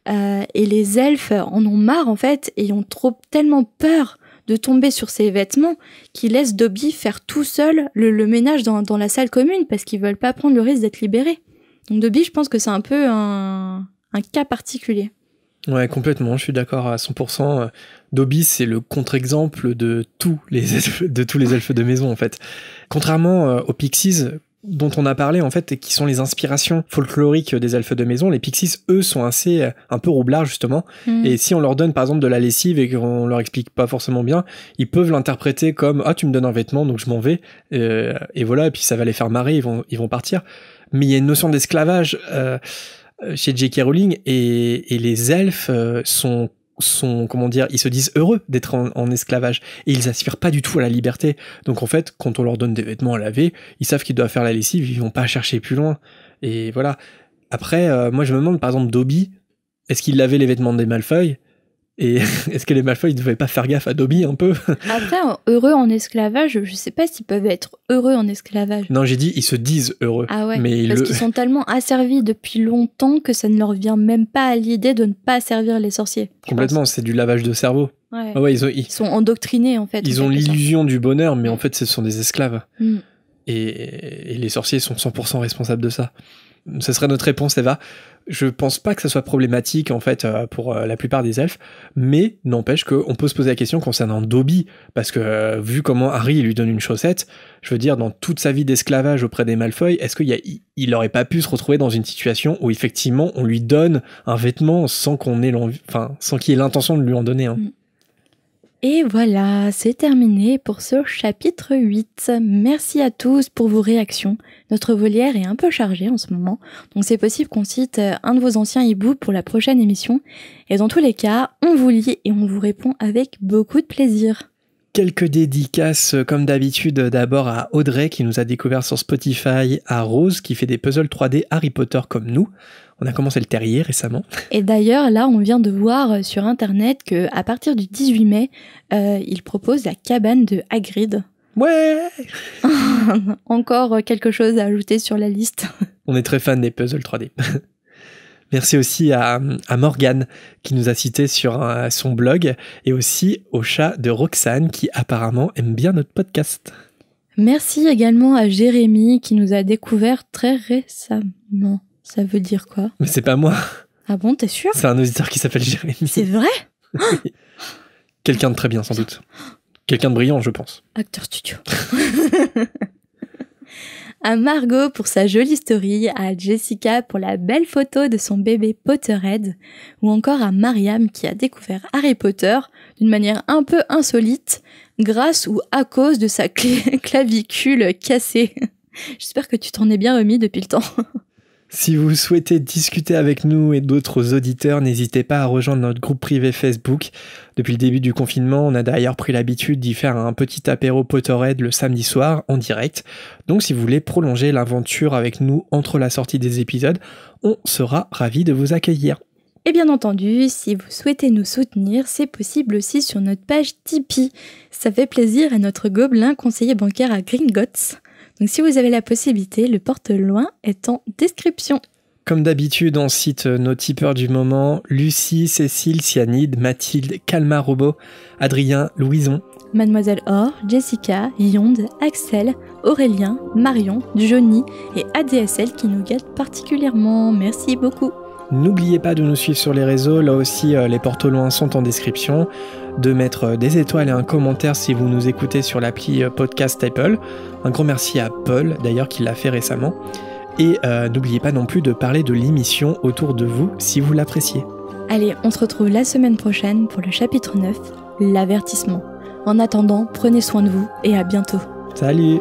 Speaker 2: Et les elfes en ont marre, en fait, et ont tellement peur de tomber sur ces vêtements qu'ils laissent Dobby faire tout seul le ménage dans la salle commune parce qu'ils veulent pas prendre le risque d'être libérés. Donc Dobby, je pense que c'est un peu un cas particulier.
Speaker 1: Ouais, complètement, je suis d'accord à 100%. Dobby, c'est le contre-exemple de tous les elfes de maison, en fait. Contrairement aux Pixies, dont on a parlé, en fait, et qui sont les inspirations folkloriques des elfes de maison, les Pixies, eux, sont un peu roublards, justement. Et si on leur donne, par exemple, de la lessive et qu'on leur explique pas forcément bien, ils peuvent l'interpréter comme « Ah, tu me donnes un vêtement, donc je m'en vais. » Et voilà, et puis ça va les faire marrer, ils vont partir. Mais il y a une notion d'esclavage chez J.K. Rowling, et les elfes sont comment dire, ils se disent heureux d'être en esclavage et ils aspirent pas du tout à la liberté. Donc en fait, quand on leur donne des vêtements à laver, ils savent qu'ils doivent faire la lessive, ils vont pas chercher plus loin. Et voilà. Après, moi je me demande par exemple Dobby, est-ce qu'il lavait les vêtements des Malfoy ? Et est-ce que les Malfoy ne devaient pas faire gaffe à Dobby un peu ?
Speaker 2: Après, heureux en esclavage, je sais pas s'ils peuvent être heureux en esclavage.
Speaker 1: Non, j'ai dit ils se disent heureux.
Speaker 2: Ah ouais, mais parce qu'ils sont tellement asservis depuis longtemps que ça ne leur vient même pas à l'idée de ne pas servir les sorciers.
Speaker 1: Complètement, c'est du lavage de cerveau.
Speaker 2: Ouais.
Speaker 1: Ah ouais,
Speaker 2: ils sont endoctrinés en fait.
Speaker 1: Ils ont l'illusion du bonheur, mais en fait ce sont des esclaves. Et les sorciers sont 100% responsables de ça. Ce serait notre réponse, Eva. Je pense pas que ça soit problématique en fait pour la plupart des elfes, mais n'empêche qu'on peut se poser la question concernant Dobby, parce que vu comment Harry lui donne une chaussette, je veux dire, dans toute sa vie d'esclavage auprès des Malfoy, est-ce qu'il aurait pas pu se retrouver dans une situation où effectivement on lui donne un vêtement sans qu'il ait l'intention de lui en donner un.
Speaker 2: Et voilà, c'est terminé pour ce chapitre 8. Merci à tous pour vos réactions. Notre volière est un peu chargée en ce moment, donc c'est possible qu'on cite un de vos anciens hiboux pour la prochaine émission. Et dans tous les cas, on vous lit et on vous répond avec beaucoup de plaisir.
Speaker 1: Quelques dédicaces comme d'habitude, d'abord à Audrey qui nous a découvert sur Spotify, à Rose qui fait des puzzles 3D Harry Potter comme nous. On a commencé le terrier récemment. Et
Speaker 2: d'ailleurs, là, on vient de voir sur Internet qu'à partir du 18 mai, il propose la cabane de Hagrid.
Speaker 1: Ouais.
Speaker 2: Encore quelque chose à ajouter sur la liste.
Speaker 1: On est très fan des puzzles 3D. Merci aussi à Morgane qui nous a cité sur son blog et aussi au chat de Roxane qui apparemment aime bien notre podcast.
Speaker 2: Merci également à Jérémy qui nous a découvert très récemment. Ça veut dire quoi ?
Speaker 1: Mais c'est pas moi.
Speaker 2: Ah bon, t'es sûr ?
Speaker 1: C'est un auditeur qui s'appelle Jérémy.
Speaker 2: C'est vrai ?
Speaker 1: Oui. Quelqu'un de très bien sans doute. Quelqu'un de brillant, je pense.
Speaker 2: Acteur studio. À Margot pour sa jolie story, à Jessica pour la belle photo de son bébé Potterhead, ou encore à Mariam qui a découvert Harry Potter d'une manière un peu insolite, grâce ou à cause de sa clavicule cassée. J'espère que tu t'en es bien remis depuis le temps.
Speaker 1: Si vous souhaitez discuter avec nous et d'autres auditeurs, n'hésitez pas à rejoindre notre groupe privé Facebook. Depuis le début du confinement, on a d'ailleurs pris l'habitude d'y faire un petit apéro Potterhead le samedi soir en direct. Donc si vous voulez prolonger l'aventure avec nous entre la sortie des épisodes, on sera ravis de vous accueillir.
Speaker 2: Et bien entendu, si vous souhaitez nous soutenir, c'est possible aussi sur notre page Tipeee. Ça fait plaisir à notre gobelin conseiller bancaire à Gringotts. Donc si vous avez la possibilité, le porte-loin est en description.
Speaker 1: Comme d'habitude, on cite nos tipeurs du moment: Lucie, Cécile, Cyanide, Mathilde, Calma Robot, Adrien, Louison,
Speaker 2: Mademoiselle Or, Jessica, Yonde, Axel, Aurélien, Marion, Johnny et ADSL qui nous gâtent particulièrement. Merci beaucoup.
Speaker 1: N'oubliez pas de nous suivre sur les réseaux, là aussi les porte-loins sont en description, de mettre des étoiles et un commentaire si vous nous écoutez sur l'appli Podcast Apple. Un grand merci à Paul d'ailleurs qui l'a fait récemment. Et n'oubliez pas non plus de parler de l'émission autour de vous si vous l'appréciez.
Speaker 2: Allez, on se retrouve la semaine prochaine pour le chapitre 9, l'avertissement. En attendant, prenez soin de vous et à bientôt.
Speaker 1: Salut!